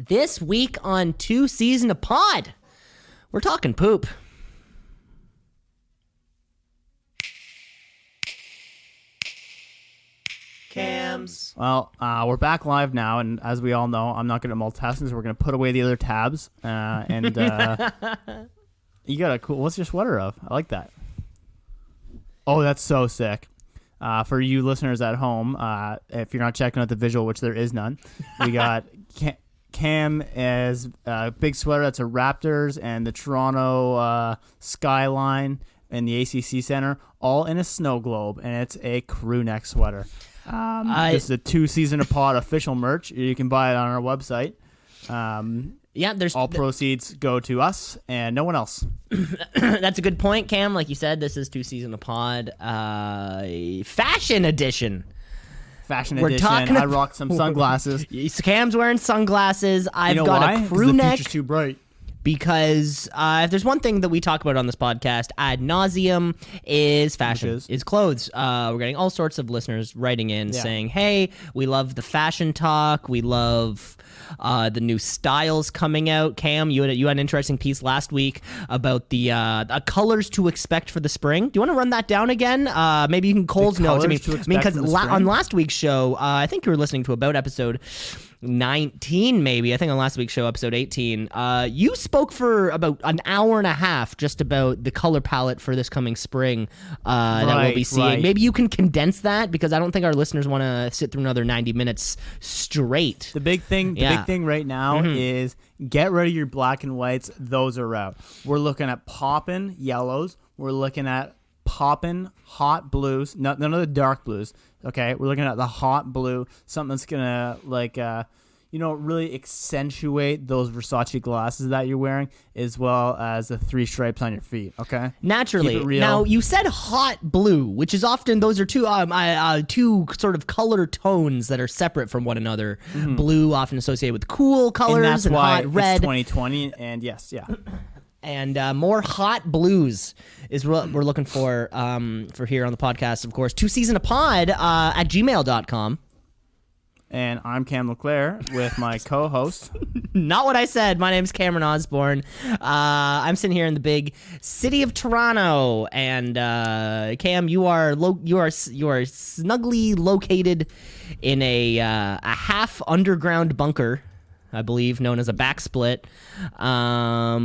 This week on Two Season a Pod, we're talking poop. Cams. Well, we're back live now, and as we all know, I'm not good at multitasking, so we're going to put away the other tabs. You got a cool... What's your sweater of? I like that. Oh, that's so sick. For you listeners at home, if you're not checking out the visual, which there is none, we got Cam as a big sweater that's a Raptors and the Toronto skyline and the ACC Center, all in a snow globe, and it's a crew neck sweater. This is a Two Season a Pod official merch. You can buy it on our website. There's all proceeds go to us and no one else. That's a good point, Cam. Like you said, this is Two Season a Pod, fashion edition. I rocked some sunglasses. Cam's wearing sunglasses. I've got why? A crew neck. The future's too bright. Because if there's one thing that we talk about on this podcast ad nauseum is fashion, is clothes. We're getting all sorts of listeners writing in saying, hey, we love the fashion talk. We love the new styles coming out. Cam, you had an interesting piece last week about the colors to expect for the spring. Do you want to run that down again? Maybe you can Cole's notes. Because on last week's show, I think you were listening to about episode 19, maybe. I think on last week's show, episode 18, you spoke for about an hour and a half just about the color palette for this coming spring that we'll be seeing. Right. Maybe you can condense that, because I don't think our listeners want to sit through another 90 minutes straight. The big thing right now is get rid of your black and whites. Those are out. We're looking at poppin' yellows. We're looking at poppin' hot blues. None of the dark blues. Okay, we're looking at the hot blue, something that's gonna really accentuate those Versace glasses that you're wearing, as well as the 3 stripes on your feet. Okay, naturally. Keep it real. Now you said hot blue, which is often those are two sort of color tones that are separate from one another. Mm-hmm. Blue often associated with cool colors, and that's why hot red. It's 2020, and yes, yeah. And more hot blues is what we're looking for here on the podcast, of course. Two Season a Pod at gmail.com. And I'm Cam LeClaire with my co-host. Not what I said. My name's Cameron Osborne. I'm sitting here in the big city of Toronto, and Cam, you are snugly located in a half underground bunker, I believe, known as a backsplit.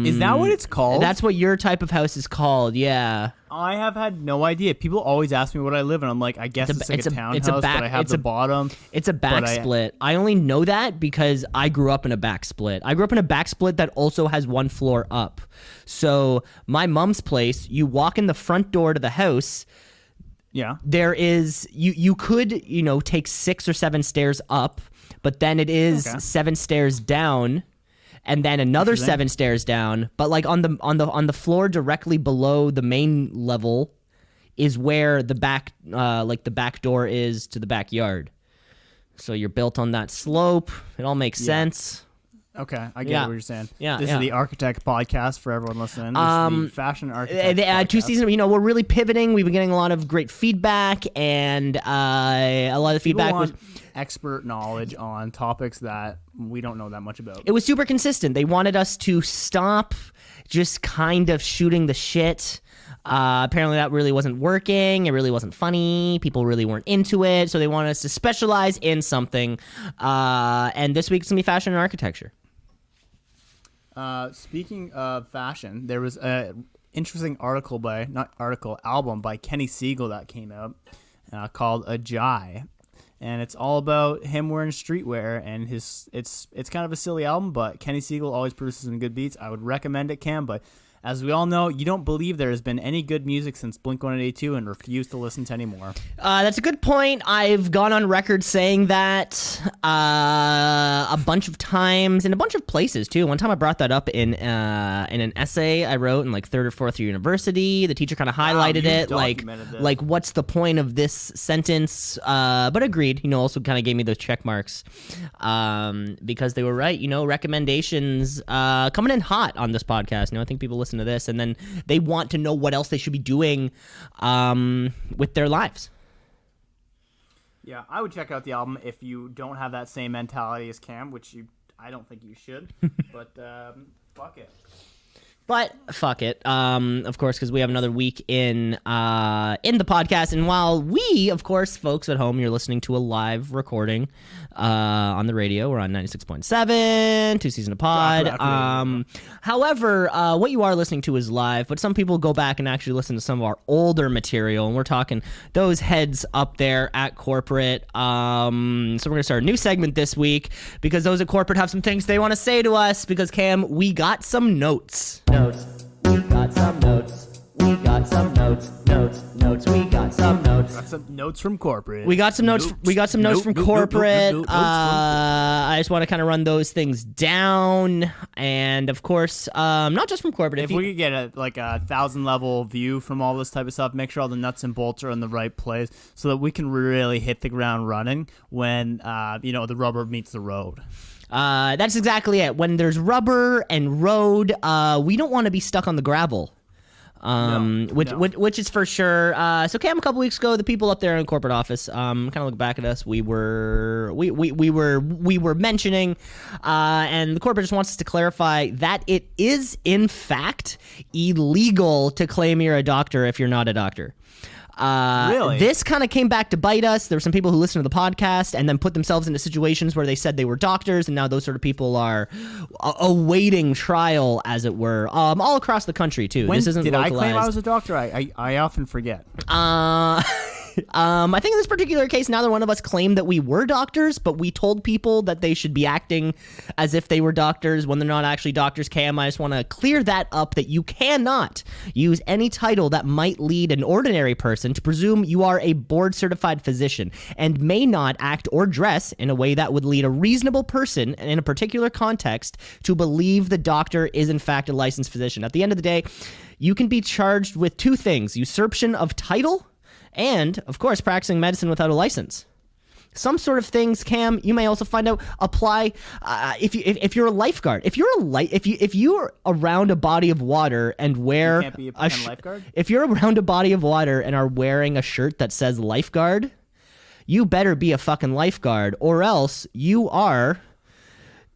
Is that what it's called? That's what your type of house is called, yeah. I have had no idea. People always ask me what I live in. I'm like, I guess it's like a townhouse, but I have the bottom. It's a backsplit. I only know that because I grew up in a backsplit. I grew up in a backsplit that also has one floor up. So my mom's place, you walk in the front door to the house. Yeah. There is, you could, take 6 or 7 stairs up, but then it is 7 stairs down, and then another 7 stairs down. But like on the floor directly below the main level is where the back the back door is to the backyard. So you're built on that slope. It all makes sense. Okay, I get what you're saying. Yeah, this is the Architect Podcast for everyone listening. This is the Fashion Architect Two Seasons, we're really pivoting. We've been getting a lot of great feedback, and a lot of feedback was expert knowledge on topics that we don't know that much about. It was super consistent. They wanted us to stop just kind of shooting the shit. Apparently that really wasn't working. It really wasn't funny. People really weren't into it, so they wanted us to specialize in something. And this week's gonna be fashion and architecture. Speaking of fashion, there was an interesting album by Kenny Siegel that came out called Ajay, and it's all about him wearing streetwear, and it's kind of a silly album, but Kenny Siegel always produces some good beats. I would recommend it, Cam, but as we all know, you don't believe there has been any good music since Blink-182 and refuse to listen to any more. That's a good point. I've gone on record saying that a bunch of times in a bunch of places, too. One time I brought that up in an essay I wrote in like 3rd or 4th year university. The teacher kind of highlighted it, like what's the point of this sentence? But agreed, also kind of gave me those check marks because they were right. Recommendations coming in hot on this podcast. I think people listen to this and then they want to know what else they should be doing with their lives. Yeah, I would check out the album if you don't have that same mentality as Cam, which I don't think you should, but fuck it. But fuck it, of course, because we have another week in the podcast. And while we, of course, folks at home, you're listening to a live recording on the radio. We're on 96.7, 2 Season of Pod. However, what you are listening to is live, but some people go back and actually listen to some of our older material, and we're talking those heads up there at corporate. So we're going to start a new segment this week because those at corporate have some things they want to say to us because, Cam, we got some notes. We got some notes. We got some notes. We got some notes. Got some notes from corporate. We got some notes. We got some notes from corporate. I just want to kind of run those things down, and of course, not just from corporate. If we could get a 1,000 level view from all this type of stuff, make sure all the nuts and bolts are in the right place, so that we can really hit the ground running when the rubber meets the road. That's exactly it. When there's rubber and road, we don't want to be stuck on the gravel. Which is for sure. So Cam, a couple weeks ago, the people up there in the corporate office, kind of look back at us. We were mentioning, and the corporate just wants us to clarify that it is in fact illegal to claim you're a doctor if you're not a doctor. Really? This kind of came back to bite us. There were some people who listened to the podcast and then put themselves into situations where they said they were doctors, and now those sort of people are awaiting trial, as it were, all across the country too. When this isn't did localized. I claim I was a doctor? I often forget. I think in this particular case, neither one of us claimed that we were doctors, but we told people that they should be acting as if they were doctors when they're not actually doctors. Cam, I just want to clear that up, that you cannot use any title that might lead an ordinary person to presume you are a board-certified physician, and may not act or dress in a way that would lead a reasonable person in a particular context to believe the doctor is in fact a licensed physician. At the end of the day, you can be charged with two things: usurpation of title, and, of course, practicing medicine without a license. Some sort of things, Cam, you may also find out apply if you're a lifeguard. If you're around a body of water and wear you can't be a lifeguard? If you're around a body of water and are wearing a shirt that says lifeguard, you better be a fucking lifeguard, or else you are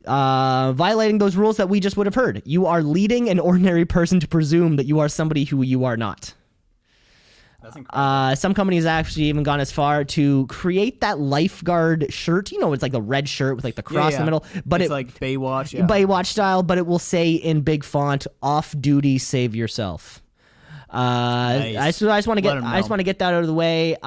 violating those rules that we just would have heard. You are leading an ordinary person to presume that you are somebody who you are not. Some companies actually even gone as far to create that lifeguard shirt. It's like the red shirt with like the cross in the middle, but it's like Baywatch, Baywatch style. But it will say in big font, "Off duty, save yourself." Nice. I just want to get that out of the way.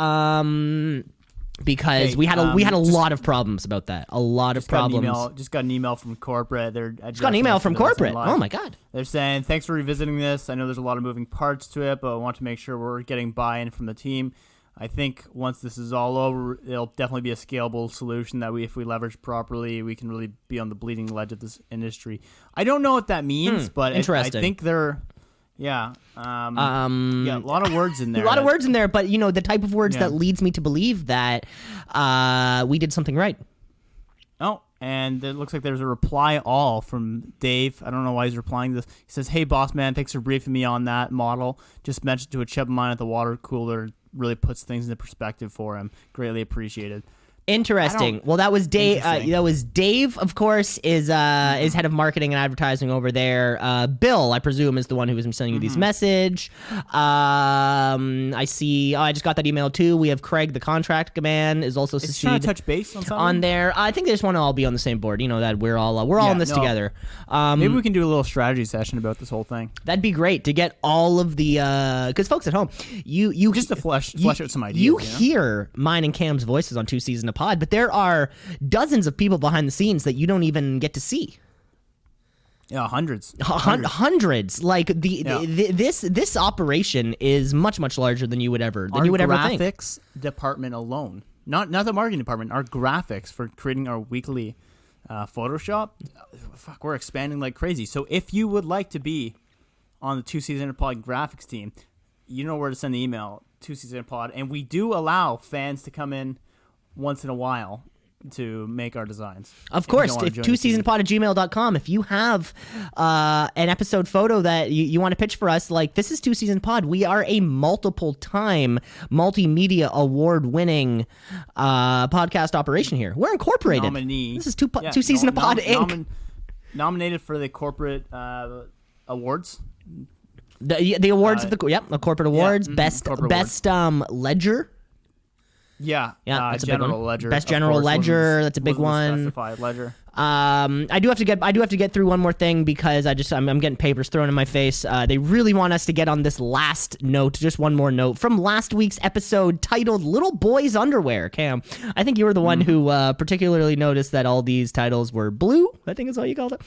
Because we had a lot of problems about that. A lot of problems. Just got an email from corporate. Just got an email from corporate. Oh my god. They're saying, thanks for revisiting this. I know there's a lot of moving parts to it, but I want to make sure we're getting buy-in from the team. I think once this is all over, it'll definitely be a scalable solution that if we leverage properly, we can really be on the bleeding edge of this industry. I don't know what that means, but I think they're... Yeah. A lot of words in there. But the type of words that leads me to believe that we did something right. Oh, and it looks like there's a reply all from Dave. I don't know why he's replying to this. He says, "Hey, boss man, thanks for briefing me on that model. Just mentioned to a chip of mine at the water cooler. Really puts things into perspective for him. Greatly appreciated." Interesting. Well, that was Dave. Dave, of course, is head of marketing and advertising over there. Bill, I presume, is the one who was sending you these message. I see. I just got that email too. We have Craig, the contract man, is also trying to touch base on something on there. I think they just want to all be on the same board. That we're all in this together. Maybe we can do a little strategy session about this whole thing. That'd be great to get all of the because folks at home, you just to flesh out some ideas. You hear mine and Cam's voices on 2 Season of Pod, but there are dozens of people behind the scenes that you don't even get to see. Yeah, hundreds. Like this operation is much larger than you would ever think. Our graphics department alone, not the marketing department, our graphics for creating our weekly Photoshop. Fuck, we're expanding like crazy. So if you would like to be on the 2 Season of Pod graphics team, you know where to send the email. 2 Season of Pod, and we do allow fans to come in once in a while to make our designs. Of course, if 2seasonpod@gmail.com. If you have an episode photo that you want to pitch for us, like this is 2 Season Pod. We are a multiple-time multimedia award-winning podcast operation here. We're incorporated. Nominee. This is 2 Season Pod Inc. Nominated for the corporate awards. The awards of the corporate awards, best ledger. Yeah, that's a general big one. ledger. Best general ledger. That's a big one. Specified ledger. I do have to get through one more thing because I'm getting papers thrown in my face. They really want us to get on this last note, just one more note from last week's episode titled "Little Boys Underwear." Cam, I think you were the one who particularly noticed that all these titles were blue. I think is what you called it.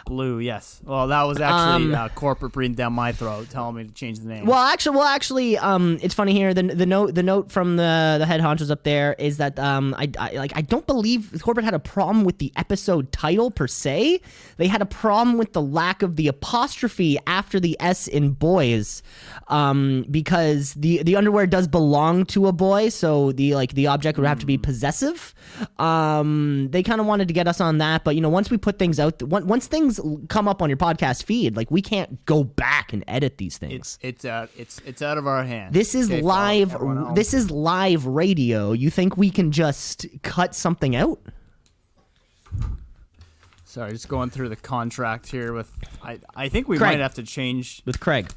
Blue, yes. Well, that was actually corporate breathing down my throat, telling me to change the name. Well, actually, it's funny here. The note from the head honchos up there is that I don't believe corporate had a problem with the episode title per se. They had a problem with the lack of the apostrophe after the S in boys, because the underwear does belong to a boy, so the object would have to be possessive. They kind of wanted to get us on that, but once we put things out, once things come up on your podcast feed, like we can't go back and edit these things. It's out of our hands. This is live. This is live radio. You think we can just cut something out? Sorry, just going through the contract here with. I think we Craig. might have to change With Craig.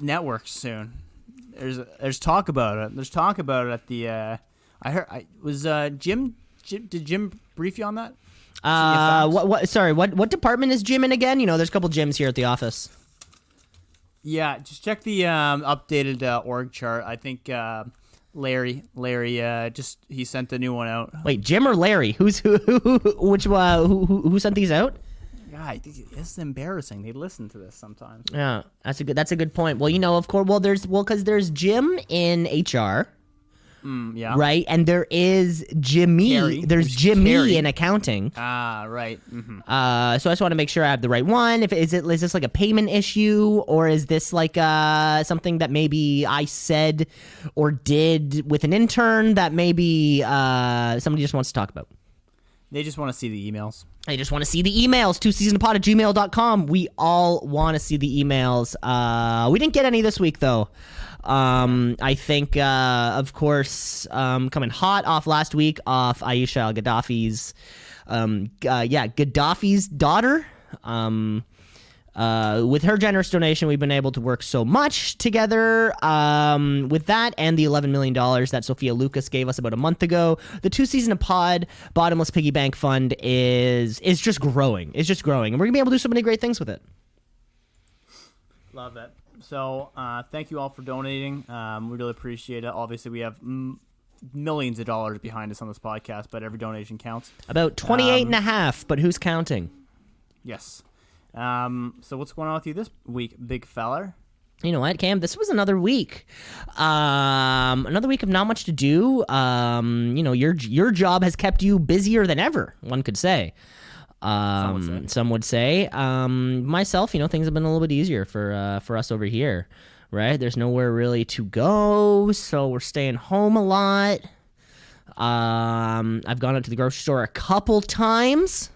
networks soon. There's talk about it. There's talk about it at the. I heard. Was Jim? Did Jim brief you on that? What department is Jim in again? There's a couple gyms here at the office. Yeah, just check the updated org chart. I think Larry he sent the new one out. Wait, Jim or Larry? Who sent these out? Yeah, it's embarrassing. They listen to this sometimes. Yeah, that's a good point. Well, of course, because there's Jim in HR. Yeah. Right, and there is Jimmy. Carrie. There's Jimmy Carrie. in accounting. Right. Mm-hmm. So I just want to make sure I have the right one. Is this like a payment issue, or is this like something that maybe I said or did with an intern that maybe somebody just wants to talk about? They just want to see the emails. They just want to see the emails. 2seasonpod@gmail.com. We all want to see the emails. We didn't get any this week though. I think, of course, coming hot off last week off Aisha Al-Gaddafi's, Gaddafi's daughter. With her generous donation, we've been able to work so much together. With that and the $11 million that Sophia Lucas gave us about a month ago, the 2 Season Pod Bottomless Piggy Bank Fund is just growing. It's just growing, and we're gonna be able to do so many great things with it. Love it. So thank you all for donating. We really appreciate it. Obviously, we have millions of dollars behind us on this podcast, but every donation counts. About 28 and a half, but who's counting? Yes. So what's going on with you this week, big feller? You know what, Cam? This was another week. Another week of not much to do. Your job has kept you busier than ever, one could say. Some would say. Myself, things have been a little bit easier for us over here, right? There's nowhere really to go, so we're staying home a lot. I've gone out to the grocery store a couple times.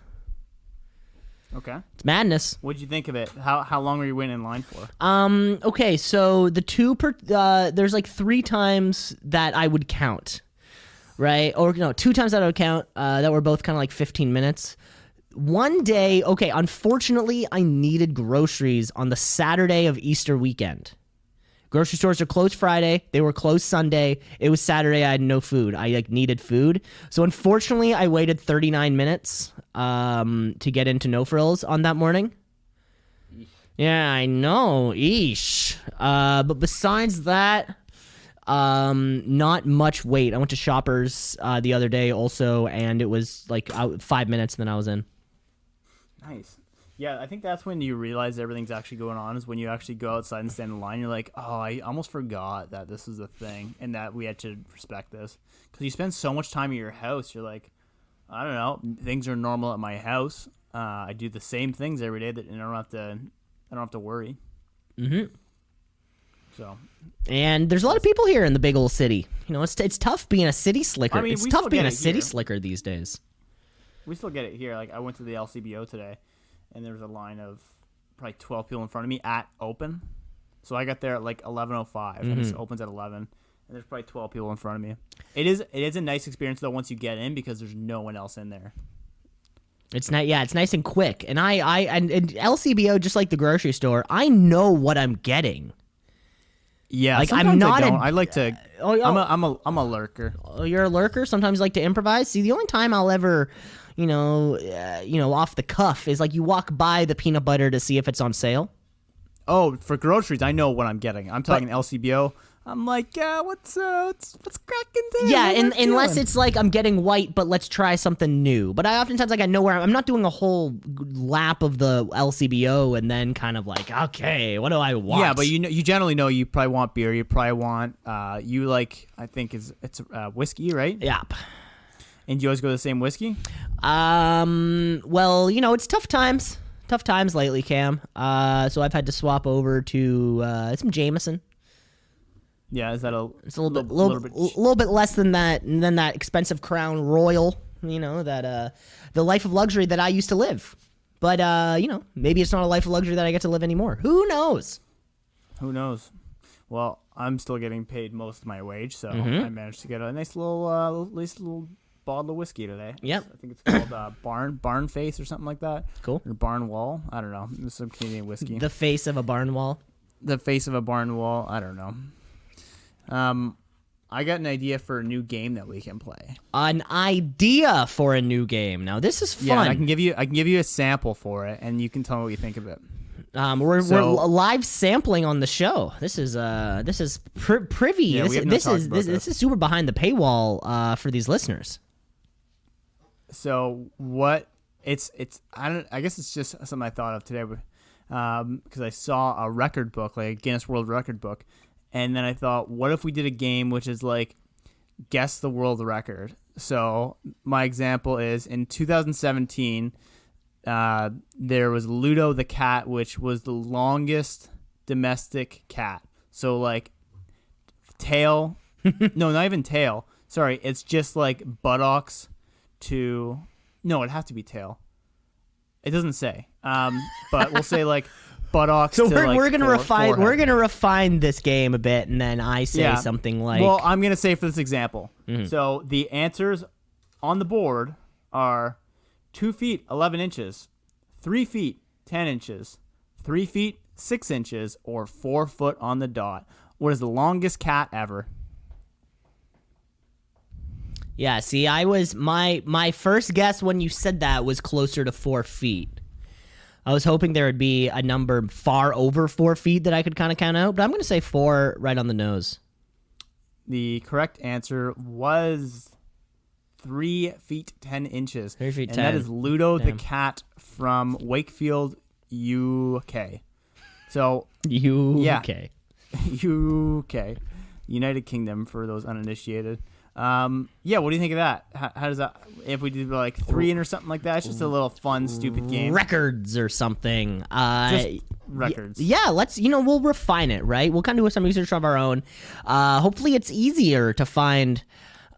Okay. It's madness. What'd you think of it? How long were you waiting in line for? Okay, so there's like 3 times that I would count, right? Or no, 2 times that I would count that were both kind of like 15 minutes. One day, okay, unfortunately, I needed groceries on the Saturday of Easter weekend. Grocery stores are closed Friday. They were closed Sunday. It was Saturday. I had no food. I needed food. So unfortunately, I waited 39 minutes to get into No Frills on that morning. Yeah, I know. Eesh. But besides that, not much wait. I went to Shoppers the other day also, and it was like 5 minutes, and then I was in. Nice. Yeah, I think that's when you realize everything's actually going on, is when you actually go outside and stand in line. You're like, oh, I almost forgot that this is a thing and that we had to respect this. Because you spend so much time at your house, you're like, I don't know, things are normal at my house. I do the same things every day, and I don't have to worry. Mm-hmm. So, and there's a lot of people here in the big old city. You know, it's tough being a city slicker. I mean, it's we tough still being get a it city here. slicker these days. We still get it here. Like, I went to the LCBO today, and there was a line of probably 12 people in front of me at open. So I got there at like 11:05, and it opens at 11. And there's probably 12 people in front of me. It is a nice experience though once you get in because there's no one else in there. It's not. Yeah, it's nice and quick. And and LCBO, just like the grocery store, I know what I'm getting. Yeah, like sometimes I'm not. I like to. I'm a lurker. Oh, you're a lurker. Sometimes you like to improvise. See, the only time I'll ever, off the cuff is like you walk by the peanut butter to see if it's on sale. Oh, for groceries, I know what I'm getting. I'm talking LCBO. I'm like, yeah, what's cracking today? Yeah, unless it's like I'm getting white, but let's try something new. But I oftentimes I know where I'm not doing a whole lap of the LCBO and then kind of like, okay, what do I want? Yeah, but you generally know you probably want beer. You probably want you like I think it's whiskey, right? Yep. And you always go to the same whiskey? Well, it's tough times. Tough times lately, Cam. So I've had to swap over to some Jameson. Yeah, is that it's a little bit less than that expensive Crown Royal, that the life of luxury that I used to live. But maybe it's not a life of luxury that I get to live anymore. Who knows? Who knows? Well, I'm still getting paid most of my wage, so I managed to get a nice little bottle of whiskey today. Yep. I think it's called Barn Face or something like that. Cool. Or Barn Wall. I don't know. It's some Canadian whiskey. The face of a barn wall. The face of a barn wall. I don't know. I got an idea for a new game that we can play. An idea for a new game. Now this is fun. Yeah, I can give you a sample for it, and you can tell me what you think of it. We're live sampling on the show. This is privy. Yeah, this is super behind the paywall for these listeners. So what? It's I guess it's just something I thought of today, because I saw a record book, like a Guinness World Record book. And then I thought, what if we did a game which is like guess the world record? So my example is in 2017, there was Ludo the cat, which was the longest domestic cat. So like tail, no, not even tail. Sorry, it's just like buttocks to, no, it'd have to be tail. It doesn't say, but we'll say like buttocks. So to we're gonna refine. forehead. We're gonna refine this game a bit, and then I say something like. Well, I'm gonna say for this example. So the answers on the board are 2 feet 11 inches, 3 feet 10 inches, 3 feet 6 inches, or 4 foot on the dot. What is the longest cat ever? Yeah. See, I was my first guess when you said that was closer to 4 feet. I was hoping there would be a number far over 4 feet that I could kind of count out, but I'm going to say 4 right on the nose. The correct answer was 3 feet 10 inches. 3 feet 10. And that is Ludo the cat from Wakefield, UK. So UK. UK. United Kingdom for those uninitiated. Yeah, what do you think of that? How does that, if we do like 3 or something like that? It's just a little fun, stupid game. Records or something. Just records. Yeah, we'll refine it, right? We'll kind of do some research of our own. Hopefully it's easier to find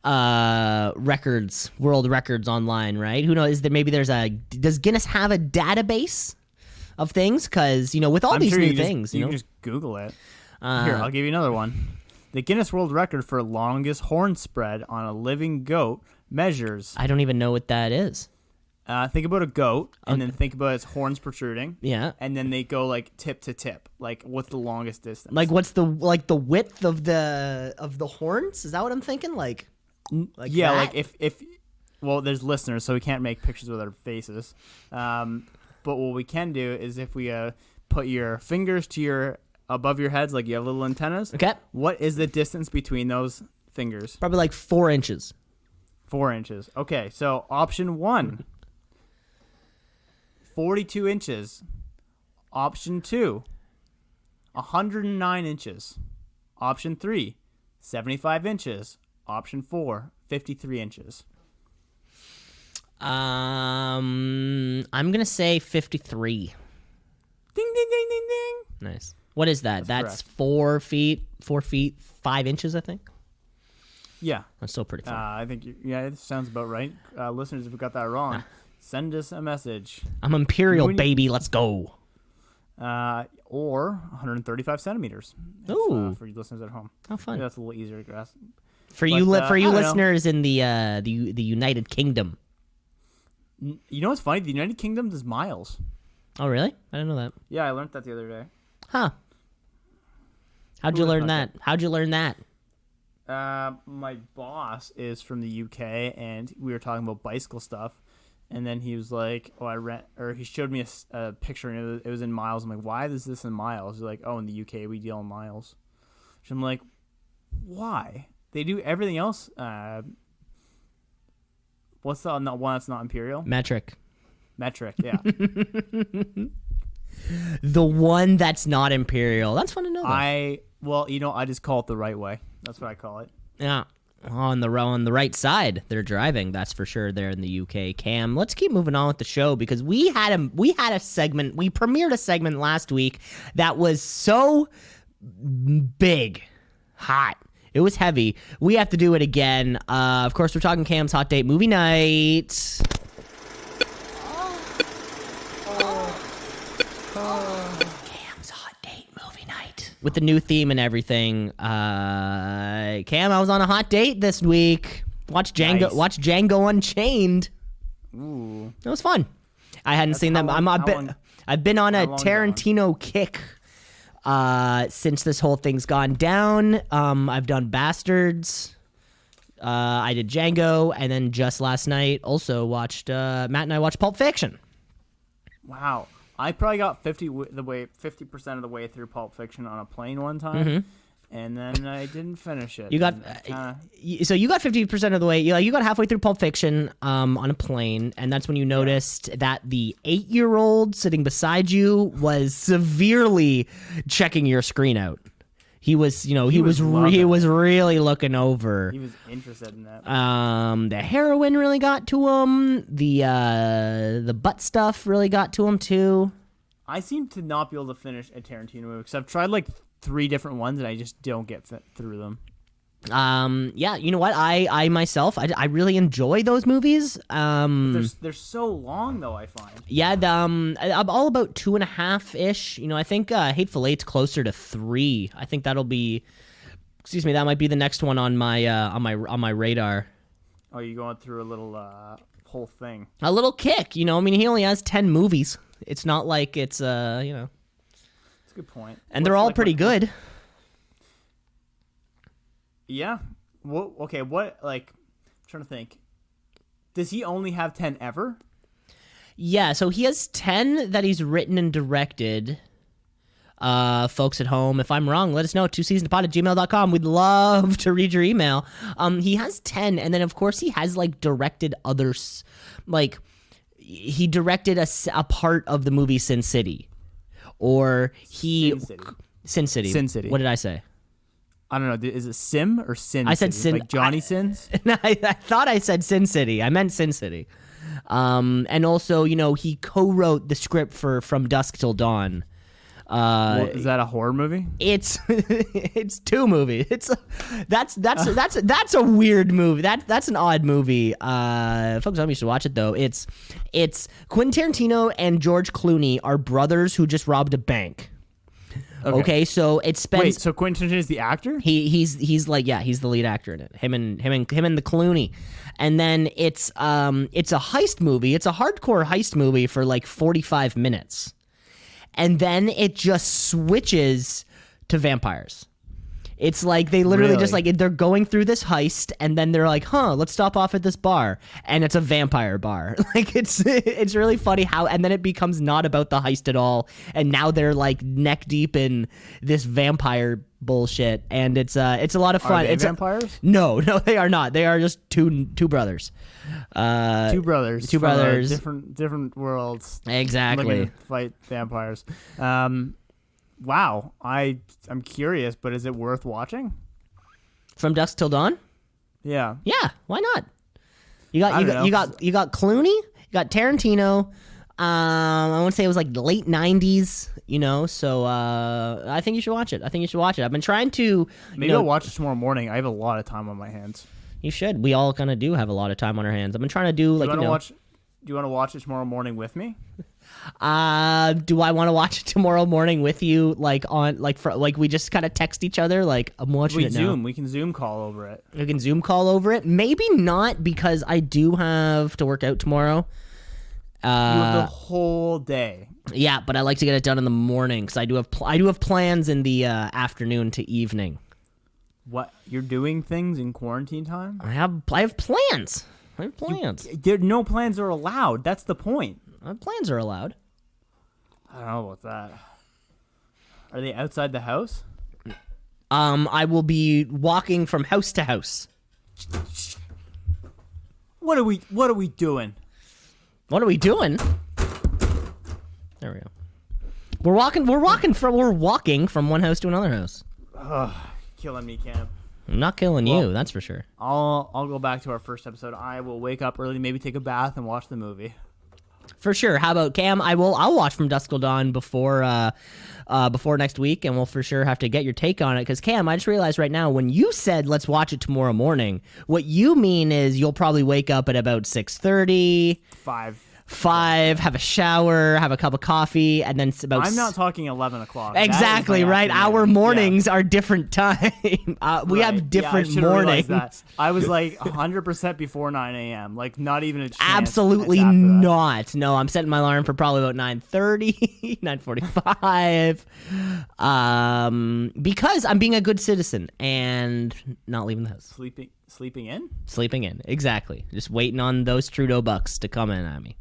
records, world records online, right? Who knows? Does Guinness have a database of things? Because, with all these new things. You can just Google it. Here, I'll give you another one. The Guinness World Record for longest horn spread on a living goat measures. I don't even know what that is. Think about a goat, and then think about its horns protruding. Yeah. And then they go like tip to tip. Like, what's the longest distance? Like, what's the width of the horns? Is that what I'm thinking? Like yeah, that? like if well, there's listeners, so we can't make pictures with our faces. But what we can do is if we put your fingers to above your heads, like you have little antennas. Okay. What is the distance between those fingers? Probably like 4 inches. 4 inches. Okay, so option 1, 42 inches. Option 2, 109 inches. Option 3, 75 inches. Option 4, 53 inches. I'm gonna say 53. Ding, ding, ding, ding, ding. Nice. What is that? That's 4 feet, 5 inches, I think. Yeah. That's still pretty far. I think, it sounds about right. Listeners, if we got that wrong, send us a message. I'm Imperial, baby. Let's go. Or 135 centimeters. Ooh. For you listeners at home. How fun. Maybe that's a little easier to grasp. For you listeners in the United Kingdom. You know what's funny? The United Kingdom does miles. Oh, really? I didn't know that. Yeah, I learned that the other day. Huh. How'd you learn that? My boss is from the UK, and we were talking about bicycle stuff, and then he was like, he showed me a picture, and it was in miles. I'm like, why is this in miles? He's like, oh, in the UK, we deal in miles. So I'm like, why? They do everything else. What's the one that's not imperial? Metric, yeah. The one that's not imperial. That's fun to know. I just call it the right way. That's what I call it. Yeah. On the right side, they're driving. That's for sure. There in the UK. Cam, let's keep moving on with the show because we had a segment. We premiered a segment last week that was so big, hot. It was heavy. We have to do it again. Of course, we're talking Cam's Hot Date Movie Night. Cam's Hot Date Movie Night. With the new theme and everything. Cam, I was on a hot date this week. Watch Django Unchained. Ooh. It was fun. I hadn't seen them. I've been on a Tarantino kick. Since this whole thing's gone down, I've done Bastards. I did Django, and then just last night also watched Matt and I watched Pulp Fiction. Wow, I probably got 50% of the way through Pulp Fiction on a plane one time, and then I didn't finish it. You got 50% of the way. You got halfway through Pulp Fiction on a plane, and that's when you noticed that the 8-year-old sitting beside you was severely checking your screen out. He was really looking over. He was interested in that. The heroin really got to him. The butt stuff really got to him too. I seem to not be able to finish a Tarantino movie because I've tried like 3 different ones and I just don't get through them. Yeah, you know what? I myself, I really enjoy those movies. They're so long though, I find. Yeah, I'm all about 2.5-ish. You know, I think Hateful Eight's closer to 3. I think that'll be, that might be the next one on my radar. Oh, you're going through a little whole thing. A little kick, you know. I mean, he only has 10 movies. It's not like it's That's a good point. And they're all pretty good. Yeah. Well, okay. What, I'm trying to think. Does he only have 10 ever? Yeah. So he has 10 that he's written and directed. Folks at home, if I'm wrong, let us know. 2seasonpod@gmail.com. We'd love to read your email. He has 10, and then of course he has directed others. He directed a part of the movie Sin City, or Sin City. What did I say? I don't know. Is it Sim or Sin? I said City? Sin. Like Johnny Sins? I thought I said Sin City. I meant Sin City. And also, he co-wrote the script for From Dusk Till Dawn. Is that a horror movie? It's 2 movies. That's a weird movie. That's an odd movie. Folks, you should watch it though. It's Quentin Tarantino and George Clooney are brothers who just robbed a bank. Okay, so it spends. Wait, so Quentin Tarantino is the actor? He's the lead actor in it. Him and the Clooney, and then it's a heist movie. It's a hardcore heist movie for 45 minutes, and then it just switches to vampires. It's like they literally just they're going through this heist, and then they're like, let's stop off at this bar, and it's a vampire bar. It's really funny how, and then it becomes not about the heist at all, and now they're neck deep in this vampire bullshit, and it's a lot of fun. Are they vampires? No, they are not. They are just two brothers. Two brothers. Different worlds. Exactly. Looking to fight vampires. Wow, I'm curious, but is it worth watching? From Dusk Till Dawn? Yeah. Yeah, why not? You got Clooney, you got Tarantino, I want to say it was like the late 90s, so I think you should watch it. I've been trying to... Maybe I'll watch it tomorrow morning. I have a lot of time on my hands. You should. We all kind of do have a lot of time on our hands. I've been trying to do like, Do you want to watch it tomorrow morning with me? Do I want to watch it tomorrow morning with you, we just kind of text each other, like, I'm watching it now? We can Zoom call over it. We can Zoom call over it? Maybe not, because I do have to work out tomorrow. You have the whole day. Yeah, but I like to get it done in the morning, because I do have plans in the afternoon to evening. What? You're doing things in quarantine time? I have plans. No plans are allowed. That's the point. Plans are allowed. I don't know about that. Are they outside the house? I will be walking from house to house. What are we doing? What are we doing? There we go. We're walking from one house to another house. Ugh, killing me, Cam. I'm not killing you, that's for sure. I'll go back to our first episode. I will wake up early, maybe take a bath and watch the movie. For sure. How about Cam? I'll watch From Dusk Till Dawn before next week, and we'll for sure have to get your take on it. Because Cam, I just realized right now, when you said let's watch it tomorrow morning, what you mean is you'll probably wake up at about 6:30, 5, have a shower, have a cup of coffee, and then about... I'm not talking 11 o'clock. Exactly, right? Our mornings are different time. We have different mornings. That. I was like 100% before 9 a.m. Like, not even a chance. Absolutely not. No, I'm setting my alarm for probably about 9:30, 9:45. Because I'm being a good citizen and not leaving the house. Sleeping in? Sleeping in, exactly. Just waiting on those Trudeau bucks to come in at me.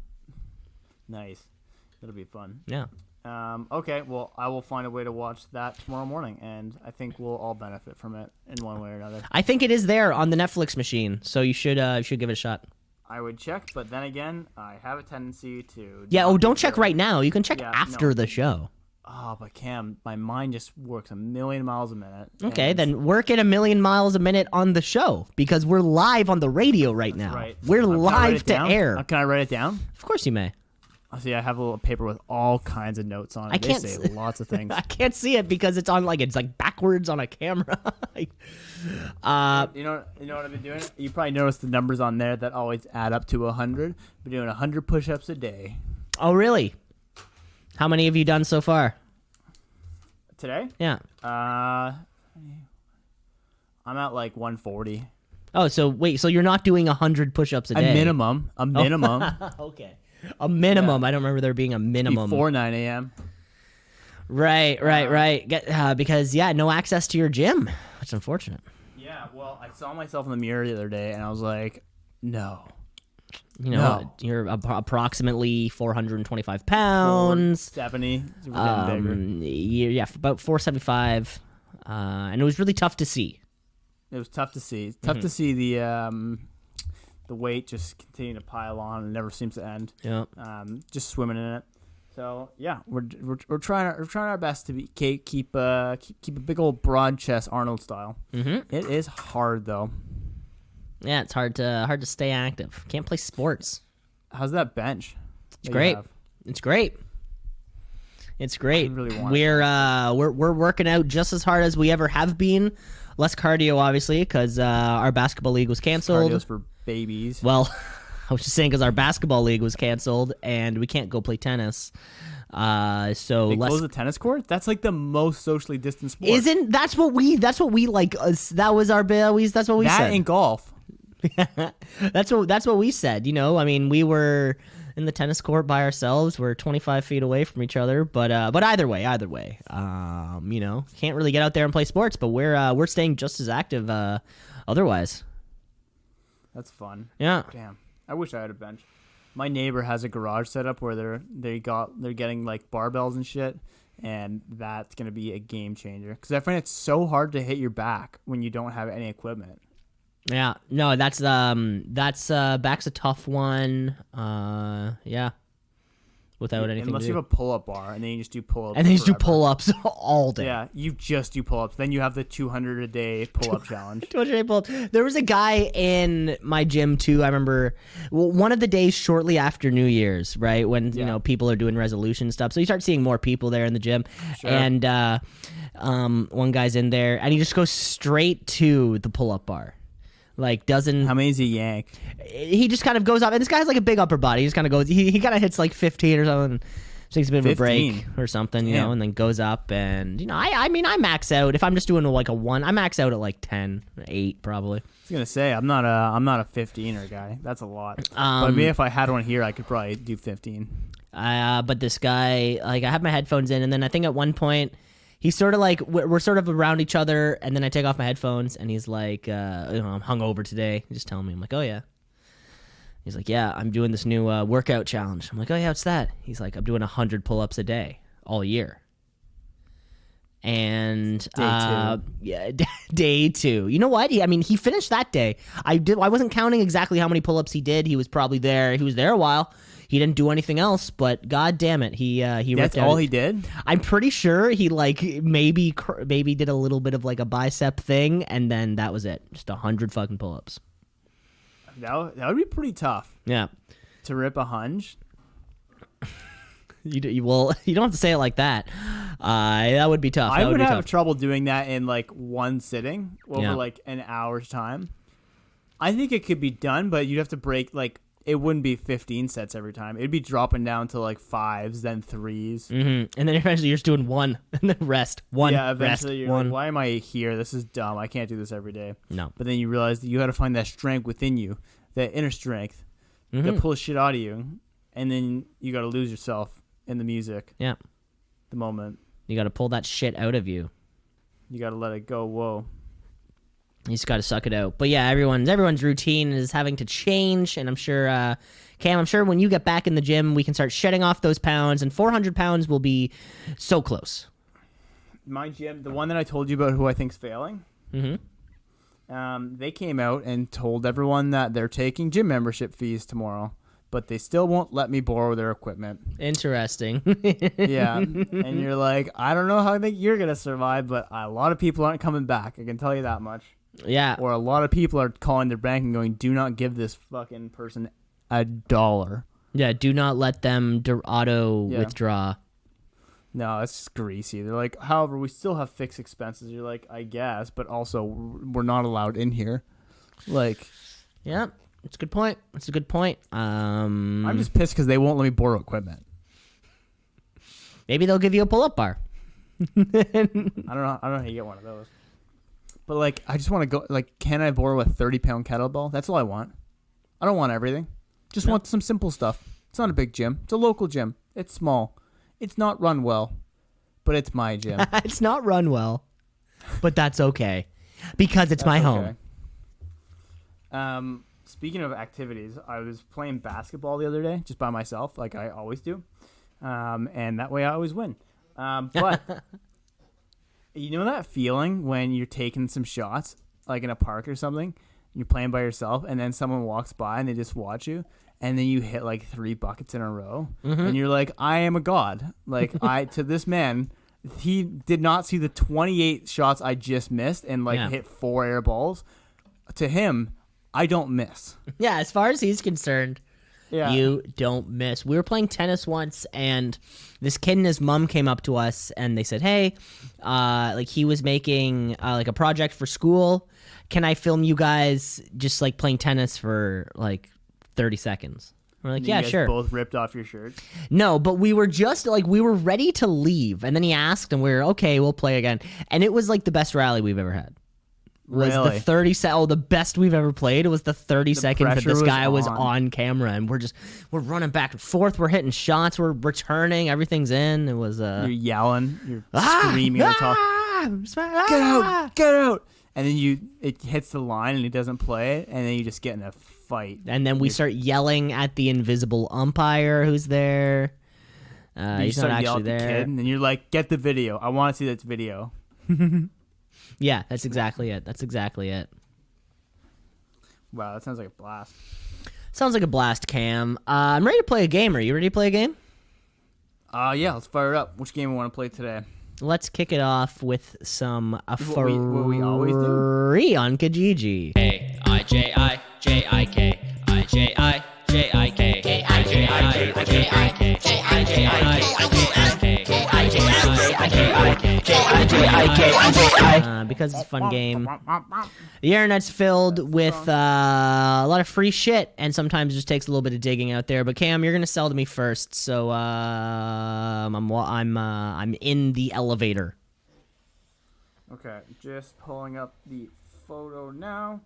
Nice. That'll be fun. Yeah. Okay, well, I will find a way to watch that tomorrow morning, and I think we'll all benefit from it in one way or another. I think it is there on the Netflix machine, so you should give it a shot. I would check, but then again, I have a tendency to... Yeah, don't check right now. You can check after the show. Oh, but Cam, my mind just works a million miles a minute. Okay, then work at a million miles a minute on the show, because we're live on the radio right now. Right. We're live to air. Can I write it down? Of course you may. See, I have a little paper with all kinds of notes on it. They say lots of things. I can't see it because it's like backwards on a camera. You know what I've been doing? You probably noticed the numbers on there that always add up to 100. I've been doing 100 push-ups a day. Oh, really? How many have you done so far? Today? Yeah. I'm at like 140. Oh, so you're not doing 100 push-ups a day? A minimum. Okay. A minimum. Yeah. I don't remember there being a minimum. Before 9 a.m. Right. Because, no access to your gym. That's unfortunate. Yeah, well, I saw myself in the mirror the other day, and I was like, no. You're approximately 425 pounds. 470. Yeah, about 475. And it was really tough to see. It was tough to see. It's tough to see the weight just continue to pile on and never seems to end. Yeah. Just swimming in it. So yeah, we're trying our best to keep a big old broad chest Arnold style. Mm-hmm. It is hard though. Yeah, it's hard to stay active. Can't play sports. How's that bench? It's great. It's great. It's great. I really want we're working out just as hard as we ever have been. Less cardio, obviously, because our basketball league was canceled. Cardio's for babies. Well, I was just saying because our basketball league was canceled and we can't go play tennis. So they close the tennis court. That's like the most socially distant sport. That's what we like. That was our that's what we said. That and golf. that's what we said. I mean, we were in the tennis court by ourselves. We're 25 feet away from each other, but either way, can't really get out there and play sports. But we're staying just as active otherwise. That's fun. Yeah. Damn. I wish I had a bench. My neighbor has a garage set up where they're getting like barbells and shit, and that's gonna be a game changer because I find it so hard to hit your back when you don't have any equipment. Yeah, no, that's back's a tough one. Yeah, without anything unless to you do. have a pull-up bar, and then you just do pull-ups. And then you just do forever. pull-ups all day. Yeah, you just do pull-ups. Then you have the 200 a day pull-up challenge. 200 pull-ups. There was a guy in my gym too. I remember one of the days shortly after New Year's, right, when you know people are doing resolution stuff. So you start seeing more people there in the gym, and one guy's in there, and he just goes straight to the pull-up bar. Like doesn't. How many is he yank? He just kind of goes up, and this guy's like a big upper body. He just kind of goes. He kind of hits like 15 or something. Takes a bit of a break or something, you know, and then goes up. And you know, I mean, I max out if I'm just doing like a 1. I max out at like 10, 8 probably. I was gonna say I'm not a 15er guy. That's a lot. But maybe if I had one here, I could probably do 15. But this guy, like, I have my headphones in, and then I think at one point. He's sort of like, we're sort of around each other, and then I take off my headphones, and he's like, I'm hungover today. He's just telling me. I'm like, oh, yeah. He's like, yeah, I'm doing this new workout challenge. I'm like, oh, yeah, what's that? He's like, I'm doing 100 pull-ups a day all year. And day 2. You know what? He finished that day. I wasn't counting exactly how many pull-ups he did. He was probably there. He was there a while. He didn't do anything else, but god damn it, he That's all he did? I'm pretty sure he like maybe did a little bit of like a bicep thing, and then that was it. Just 100 fucking pull-ups. That would be pretty tough. Yeah. To rip a hunch. You don't have to say it like that. That would be tough. I would have trouble doing that in like one sitting over like an hour's time. I think it could be done, but you'd have to break like. It wouldn't be 15 sets every time. It'd be dropping down to like 5s, then 3s. Mm-hmm. And then eventually you're just doing 1, and then rest. 1, yeah, eventually rest, you're 1. like, why am I here? This is dumb. I can't do this every day. No. But then you realize that you got to find that strength within you, that inner strength that pulls shit out of you. And then you got to lose yourself in the music. Yeah. The moment. You got to pull that shit out of you. You got to let it go. Whoa. You just got to suck it out. But yeah, everyone's routine is having to change, and I'm sure, Cam, when you get back in the gym, we can start shedding off those pounds, and 400 pounds will be so close. My gym, the one that I told you about who I think's failing, they came out and told everyone that they're taking gym membership fees tomorrow, but they still won't let me borrow their equipment. Interesting. Yeah, and you're like, I don't know how I think you're going to survive, but a lot of people aren't coming back. I can tell you that much. Yeah. Or a lot of people are calling their bank and going, do not give this fucking person $1. Yeah, do not let them auto withdraw. No, it's just greasy. They're like, however, we still have fixed expenses. You're like, I guess, but also we're not allowed in here. Like, yeah, it's a good point. It's a good point. I'm just pissed because they won't let me borrow equipment. Maybe they'll give you a pull-up bar. I don't know how you get one of those. But, like, I just want to go, like, can I borrow a 30-pound kettlebell? That's all I want. I don't want everything. Just want some simple stuff. It's not a big gym. It's a local gym. It's small. It's not run well, but it's my gym. It's not run well, but that's okay because it's my home. Speaking of activities, I was playing basketball the other day just by myself, like I always do. And that way I always win. But... You know that feeling when you're taking some shots, like in a park or something, you're playing by yourself, and then someone walks by and they just watch you, and then you hit like 3 buckets in a row, and you're like, I am a god. Like, to this man, he did not see the 28 shots I just missed and like hit 4 air balls. To him, I don't miss. Yeah, as far as he's concerned. Yeah. You don't miss. We were playing tennis once, and this kid and his mom came up to us, and they said, hey, like he was making like a project for school. Can I film you guys just like playing tennis for like 30 seconds? We're like, yeah, sure. Both ripped off your shirts? No, but we were just like, we were ready to leave. And then he asked, and we were, okay, we'll play again. And it was like the best rally we've ever had. Was really? The 30 the best we've ever played. It was the 30 seconds that this guy was on camera, and we're running back and forth, we're hitting shots, we're returning, everything's in. It was you're yelling, you're screaming at the top. Get out. And then it hits the line and he doesn't play it, and then you just get in a fight. And then we start yelling at the invisible umpire who's there. He's not actually there. The kid, and then you're like, get the video. I want to see that video. Yeah, that's exactly it. Wow, that sounds like a blast. Sounds like a blast, Cam. I'm ready to play a game. Are you ready to play a game? Yeah, let's fire it up. Which game we want to play today? Let's kick it off with some What we always do? free on Kijiji. Because it's a fun game. The internet's filled with a lot of free shit, and sometimes it just takes a little bit of digging out there. But Cam, you're gonna sell to me first, so I'm in the elevator. Okay, just pulling up the photo now,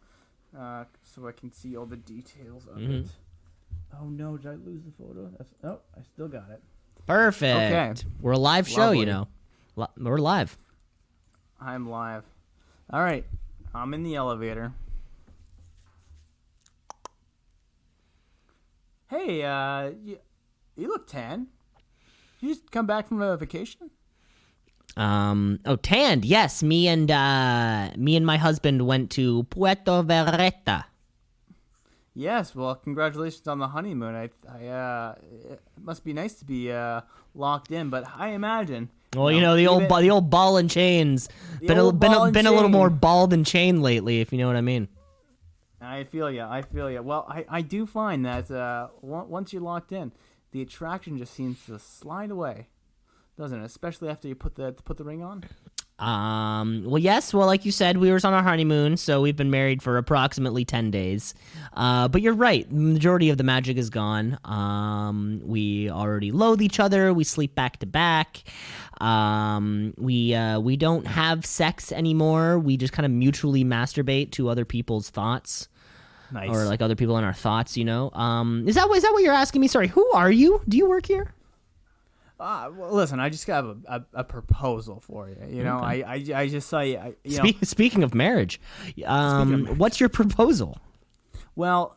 so I can see all the details of it. Oh no, did I lose the photo? I still got it. Perfect. Okay. We're a live show, Lovely. you know. We're live. I'm live. All right, I'm in the elevator. Hey, you look tan. You just come back from a vacation? Tanned. Yes, me and my husband went to Puerto Vallarta. Yes. Well, congratulations on the honeymoon. It must be nice to be locked in, but I imagine. Well, the old ball and chains. Been a little more ball than chain lately, if you know what I mean. I feel you. Well, I do find that once you're locked in, the attraction just seems to slide away, doesn't it? Especially after you put the ring on. Well, yes. Well, like you said, we were on our honeymoon, so we've been married for approximately 10 days. But you're right. The majority of the magic is gone. We already loathe each other. We sleep back to back. We don't have sex anymore. We just kind of mutually masturbate to other people's thoughts. Nice. Or like other people in our thoughts, Is that what you're asking me? Sorry, who are you? Do you work here? Well, listen, I just got a proposal for you. Okay. I just saw you. Speaking of marriage, what's your proposal? Well,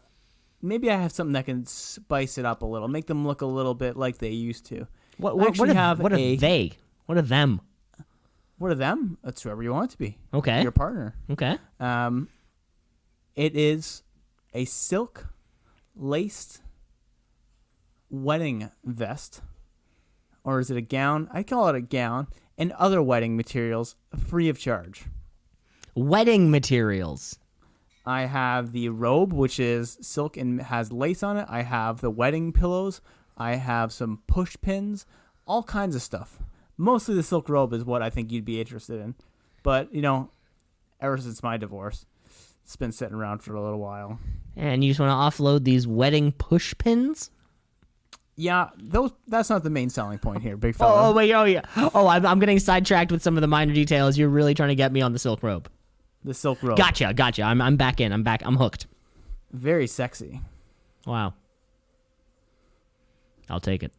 maybe I have something that can spice it up a little, make them look a little bit like they used to. What are they? What are them? What are them? That's whoever you want it to be. Okay. Your partner. Okay. It is a silk laced wedding vest. Or is it a gown? I call it a gown, and other wedding materials free of charge. Wedding materials. I have the robe, which is silk and has lace on it. I have the wedding pillows. I have some push pins, all kinds of stuff. Mostly the silk robe is what I think you'd be interested in. But, ever since my divorce, it's been sitting around for a little while. And you just want to offload these wedding push pins? Yeah, that's not the main selling point here, big fella. I'm getting sidetracked with some of the minor details. You're really trying to get me on the silk robe. The silk robe. Gotcha. I'm back in. I'm hooked. Very sexy. Wow. I'll take it.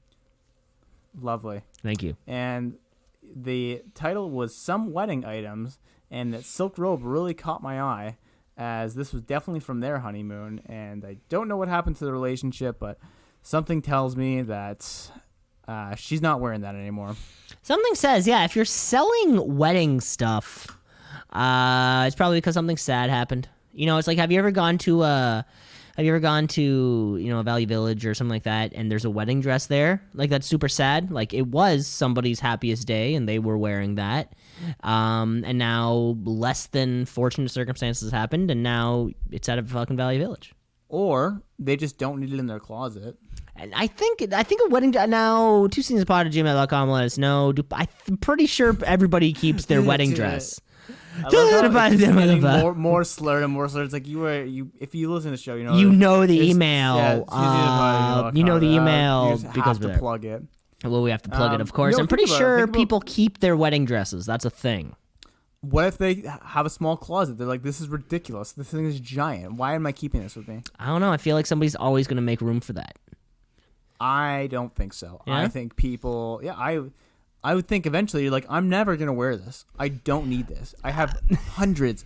Lovely. Thank you. And the title was Some Wedding Items, and that silk robe really caught my eye, as this was definitely from their honeymoon, and I don't know what happened to the relationship, but something tells me that she's not wearing that anymore. Something says, yeah, if you're selling wedding stuff, it's probably because something sad happened. It's like, have you ever gone to a Value Village or something like that, and there's a wedding dress there? Like, that's super sad. Like, it was somebody's happiest day, and they were wearing that. And now less than fortunate circumstances happened, and now it's at a fucking Value Village. Or they just don't need it in their closet. And I think a wedding dress now, 2scenesapod@gmail.com, let us know. I'm pretty sure everybody keeps their wedding dress. I love how it's getting more slurred and more slurred. It's like if you listen to the show, you know the email. You know the email you just because have to plug it. Well, we have to plug it, of course. I'm pretty sure people keep their wedding dresses. That's a thing. What if they have a small closet? They're like, this is ridiculous. This thing is giant. Why am I keeping this with me? I don't know. I feel like somebody's always going to make room for that. I don't think so. Yeah? I think people... Yeah, I would think eventually you're like, I'm never going to wear this. I don't need this. I have hundreds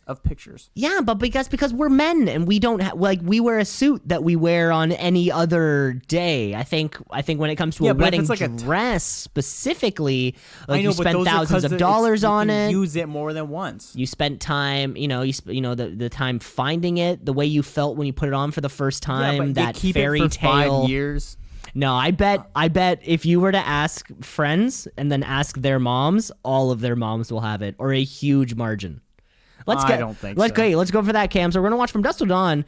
of pictures. Yeah, but because we're men and we don't we wear a suit that we wear on any other day. I think when it comes to a wedding dress specifically, you spend thousands of dollars on it. Use it more than once. You spent time, the time finding it, the way you felt when you put it on for the first time. Yeah, but that they keep fairy it for tale. 5 years. No, I bet if you were to ask friends and then ask their moms, all of their moms will have it, or a huge margin. I don't think so. Let's go for that, Cam. So we're gonna watch From Dusk Till Dawn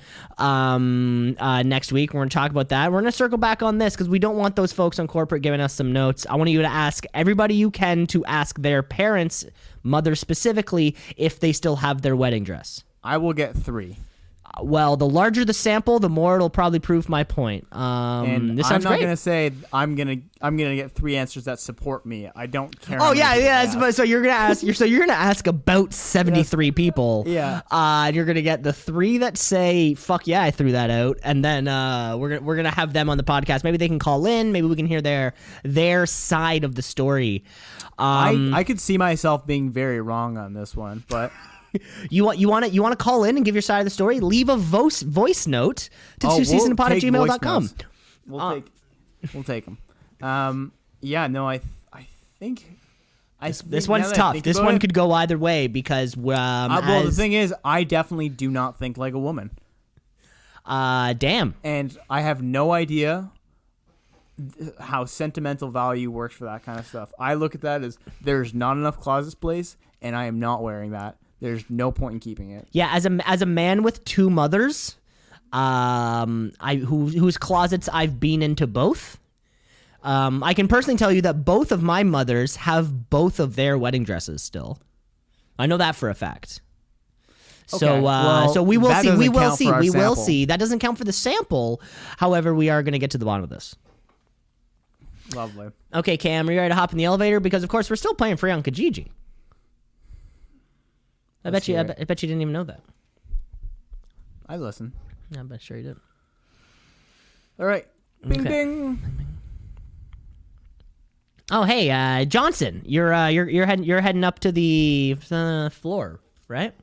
next week. We're gonna talk about that. We're gonna circle back on this because we don't want those folks on corporate giving us some notes. I want you to ask everybody you can to ask their parents, mother specifically, if they still have their wedding dress. I will get 3. Well, the larger the sample, the more it'll probably prove my point. And this I'm sounds not great. gonna say I'm gonna get 3 answers that support me. I don't care. Oh yeah. So you're gonna ask about 73 people. Yeah. And you're gonna get the 3 that say "fuck yeah, I threw that out," and then we're gonna have them on the podcast. Maybe they can call in. Maybe we can hear their side of the story. I could see myself being very wrong on this one, but. You want to call in and give your side of the story? Leave a voice note to twoseasonpod@gmail.com. We'll take them. Yeah, no, I think this one's tough. This one could go either way because the thing is, I definitely do not think like a woman. Damn. And I have no idea how sentimental value works for that kind of stuff. I look at that as there's not enough closet space, and I am not wearing that. There's no point in keeping it. Yeah, as a man with 2 mothers, whose closets I've been into both. I can personally tell you that both of my mothers have both of their wedding dresses still. I know that for a fact. Okay. So we will see. We will see. That doesn't count for the sample. However, we are going to get to the bottom of this. Lovely. Okay, Cam, are you ready to hop in the elevator? Because of course we're still playing free on Kijiji. I bet you didn't even know that. I listen. Yeah, I bet sure you did. All right. Bing ding. Oh, hey, Johnson, you're heading up to the floor, right?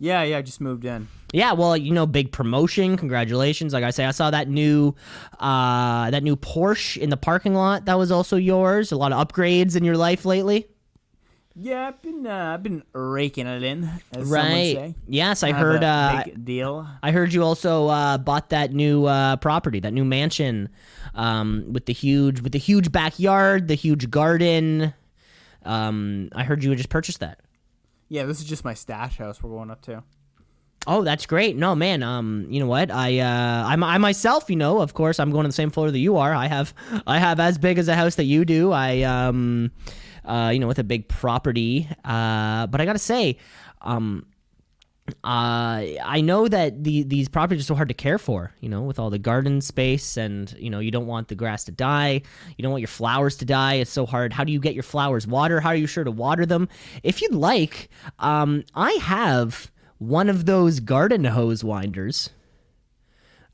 Yeah, I just moved in. Yeah, well, big promotion. Congratulations. Like I say, I saw that new Porsche in the parking lot. That was also yours. A lot of upgrades in your life lately. Yeah, I've been raking it in, as some would Right. say. Yes, I heard. Big deal. I heard you also bought that new property, that new mansion, with the huge backyard, the huge garden. I heard you had just purchased that. Yeah, this is just my stash house we're going up to. Oh, that's great. No, man. You know what? I myself, of course, I'm going to the same floor that you are. I have as big as a house that you do. With a big property. But I gotta say, I know that these properties are so hard to care for, with all the garden space, and you don't want the grass to die, you don't want your flowers to die. It's so hard. How do you get your flowers water? How are you sure to water them? If you'd like, I have one of those garden hose winders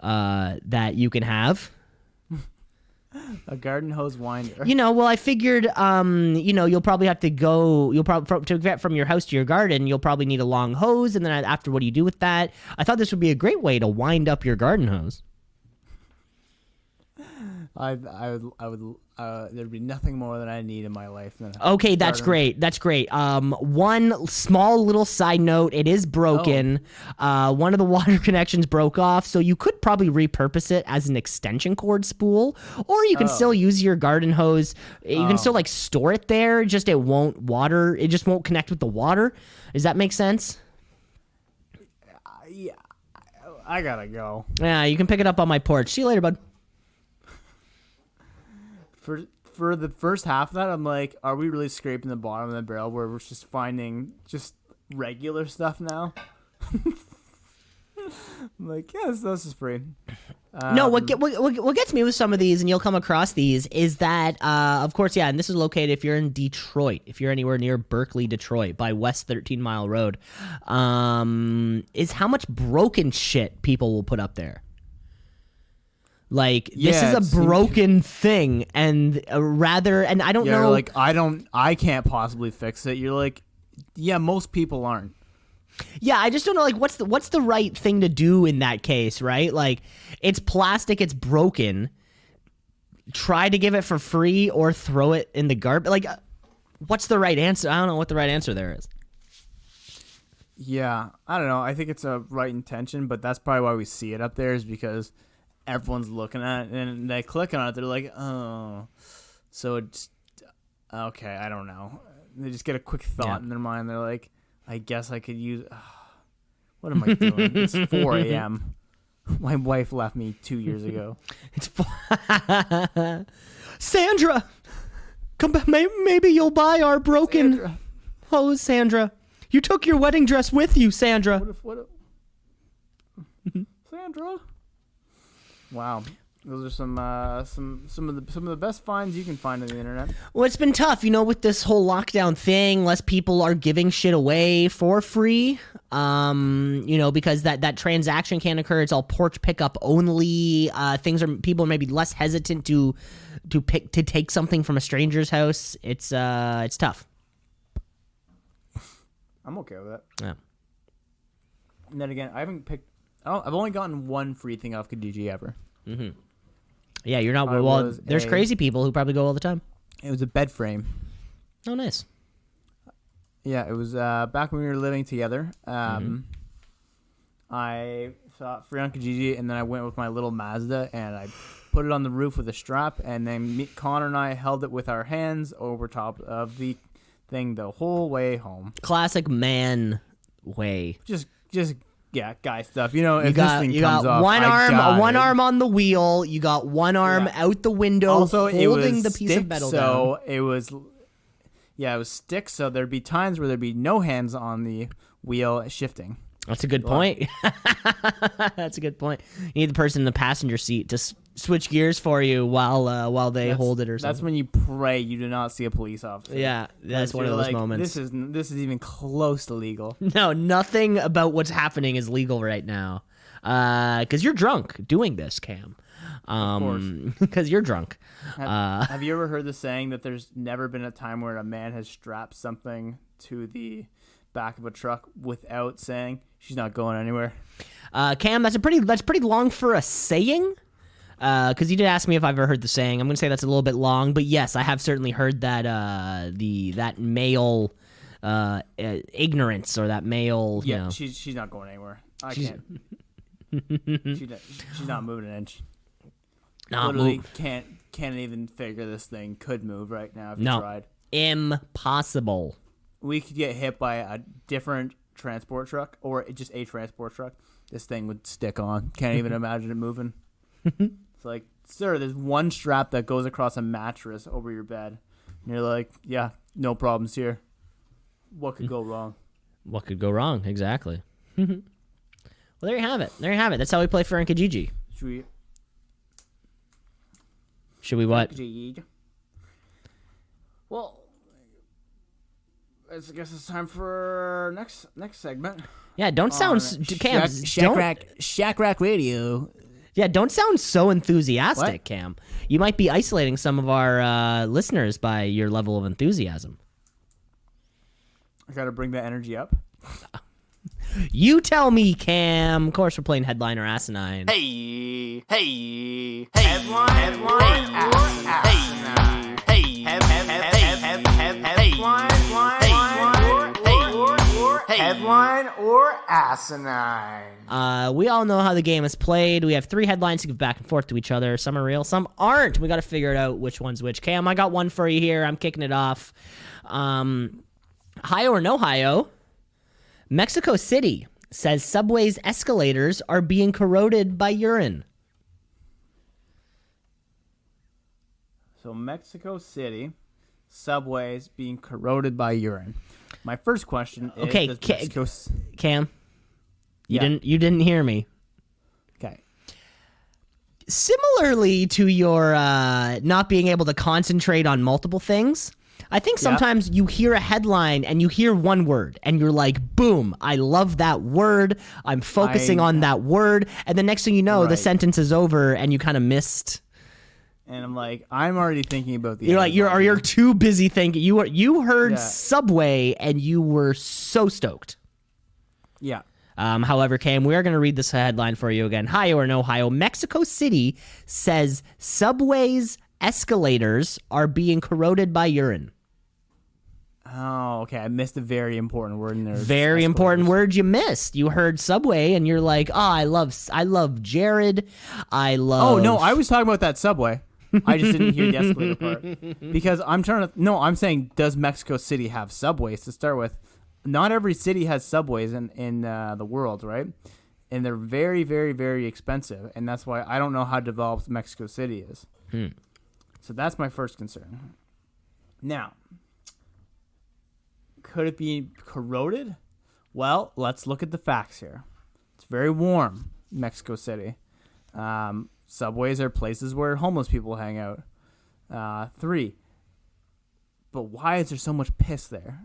that you can have. A garden hose winder. Well, I figured, you'll probably have to go. To get from your house to your garden, you'll probably need a long hose, and then after, what do you do with that? I thought this would be a great way to wind up your garden hose. I would. There'd be nothing more that I need in my life than. Okay, that's great. That's great. One small little side note: it is broken. Oh. One of the water connections broke off, so you could probably repurpose it as an extension cord spool, or you can still use your garden hose. You can still store it there. Just it won't water. It just won't connect with the water. Does that make sense? Yeah, I gotta go. Yeah, you can pick it up on my porch. See you later, bud. For the first half of that, I'm like, are we really scraping the bottom of the barrel where we're just finding just regular stuff now? I'm like, yes, this is free. No, what gets me with some of these, and you'll come across these, is that, of course, yeah, and this is located if you're in Detroit, if you're anywhere near Berkeley, Detroit, by West 13 Mile Road, is how much broken shit people will put up there. Like, this is a broken thing, and and I don't know. You're like, I can't possibly fix it. You're like, yeah, most people aren't. Yeah, I just don't know, like, what's the right thing to do in that case, right? Like, it's plastic, it's broken. Try to give it for free or throw it in the garbage. Like, what's the right answer? I don't know what the right answer there is. Yeah, I don't know. I think it's a right intention, but that's probably why we see it up there, is because everyone's looking at it, and they click on it. They're like, oh, so it's okay. I don't know. They just get a quick thought in their mind. They're like, I guess I could use. What am I doing? It's 4 a.m. My wife left me 2 years ago. It's Sandra, come back. Maybe you'll buy our broken. Sandra. Oh, Sandra, you took your wedding dress with you, Sandra. What if Sandra? Wow. Those are some of the best finds you can find on the internet. Well, it's been tough, with this whole lockdown thing. Less people are giving shit away for free, because that transaction can't occur. It's all porch pickup only. People are maybe less hesitant to take something from a stranger's house. It's tough. I'm okay with that. Yeah. And then again, I've only gotten one free thing off Kijiji ever. Mm-hmm. Yeah, you're not. There's crazy people who probably go all the time. It was a bed frame. Oh, nice. Yeah, it was back when we were living together. I saw it free on Kijiji, and then I went with my little Mazda, and I put it on the roof with a strap, and then Connor and I held it with our hands over top of the thing the whole way home. Classic man way. Just guy stuff. If this thing comes off, one arm on the wheel. You got one arm out the window, also, holding the piece of metal so down. it was stick. So there'd be times where there'd be no hands on the wheel shifting. That's a good point. That's a good point. You need the person in the passenger seat to switch gears for you while they hold it or something. That's when you pray you do not see a police officer. Yeah, that's one of those moments. This is even close to legal. No, nothing about what's happening is legal right now. Because you're drunk doing this, Cam. Of course. Because you're drunk. Have you ever heard the saying that there's never been a time where a man has strapped something to the back of a truck without saying she's not going anywhere? Cam, that's pretty long for a saying. Because you did ask me if I've ever heard the saying. I'm going to say that's a little bit long, but yes, I have certainly heard that that male ignorance or that male. Yeah, she's not going anywhere. I can't. She's not moving an inch. Literally can't even figure this thing could move right now if you tried. Impossible. We could get hit by a different transport truck or just a transport truck. This thing would stick on. Can't even imagine it moving. It's like, sir, there's one strap that goes across a mattress over your bed. And you're like, yeah, no problems here. What could go wrong? What could go wrong? Exactly. Well, there you have it. That's how we play Frank Kijiji. Should we what? Well, I guess it's time for next segment. Yeah, don't sound Cam. Shack Rack Radio. Yeah, don't sound so enthusiastic, Cam. You might be isolating some of our listeners by your level of enthusiasm. I gotta bring that energy up. You tell me, Cam. Of course, we're playing Headline or Asinine. Hey. Headline or Asinine. Headline or Asinine. We all know how the game is played. We have 3 headlines to give back and forth to each other. Some are real, some aren't. We got to figure it out which one's which. Cam, I got one for you here. I'm kicking it off. Hio or no Hio? Mexico City says subway's escalators are being corroded by urine. So Mexico City, subways being corroded by urine. My first question is, okay, Cam, you didn't hear me. Okay. Similarly to your not being able to concentrate on multiple things, I think sometimes you hear a headline and you hear one word and you're like, boom, I love that word. I'm focusing on that word. And the next thing you know, the sentence is over and you kind of missed. And I'm like, I'm already thinking about the. You're too busy thinking. You heard Subway and you were so stoked. Yeah. However, Cam, we are going to read this headline for you again. Hio or no Hio? Mexico City says Subway's escalators are being corroded by urine. Oh, okay. I missed a very important word in there. Very important word you missed. You heard Subway, and you're like, "Oh, I love Jared. I love." Oh no, I was talking about that Subway. I just didn't hear the escalator part because I'm trying to. No, I'm saying, does Mexico City have subways to start with? Not every city has subways in the world, right? And they're very, very, very expensive, and that's why I don't know how developed Mexico City is. So that's my first concern. Now, could it be corroded? Well, let's look at the facts here. It's very warm, Mexico City. Subways are places where homeless people hang out. 3. But why is there so much piss there?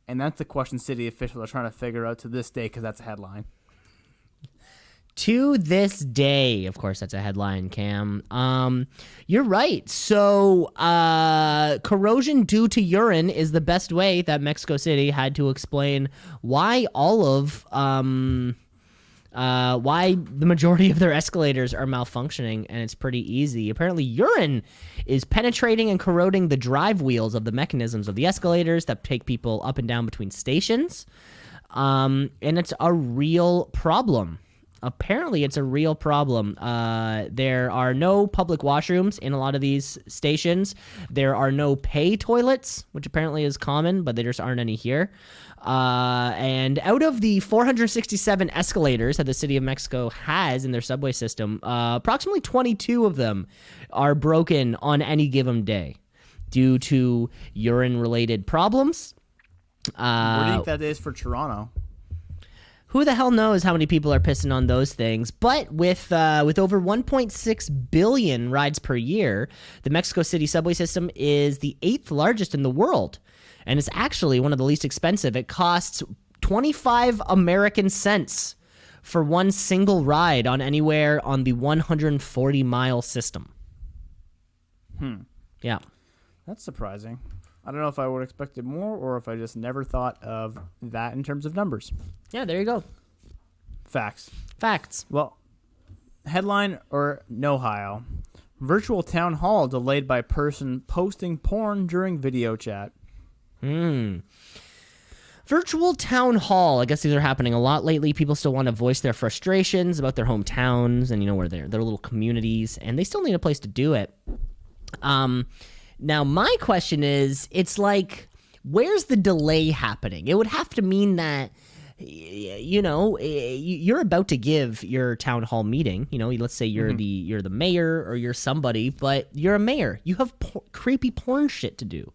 And that's the question city officials are trying to figure out to this day, because that's a headline. To this day, of course, that's a headline, Cam. You're right. So, corrosion due to urine is the best way that Mexico City had to explain why why the majority of their escalators are malfunctioning, and it's pretty easy. Apparently, urine is penetrating and corroding the drive wheels of the mechanisms of the escalators that take people up and down between stations, and it's a real problem. Apparently, it's a real problem. There are no public washrooms in a lot of these stations. There are no pay toilets, which apparently is common, but there just aren't any here. And out of the 467 escalators that the city of Mexico has in their subway system, approximately 22 of them are broken on any given day due to urine-related problems. What do you think that is for Toronto? Who the hell knows how many people are pissing on those things? But with over 1.6 billion rides per year, the Mexico City subway system is the 8th largest in the world. And it's actually one of the least expensive. It costs 25 American cents for one single ride on anywhere on the 140-mile system. Yeah. That's surprising. I don't know if I would have expected more or if I just never thought of that in terms of numbers. Yeah, there you go. Facts. Well, headline or no Ohio. Virtual town hall delayed by person posting porn during video chat. Virtual town hall. I guess these are happening a lot lately. People still want to voice their frustrations about their hometowns and, where their little communities, and they still need a place to do it. Now, my question is, it's like, where's the delay happening? It would have to mean that, you're about to give your town hall meeting. Let's say you're the mayor or you're somebody, but you're a mayor. You have creepy porn shit to do.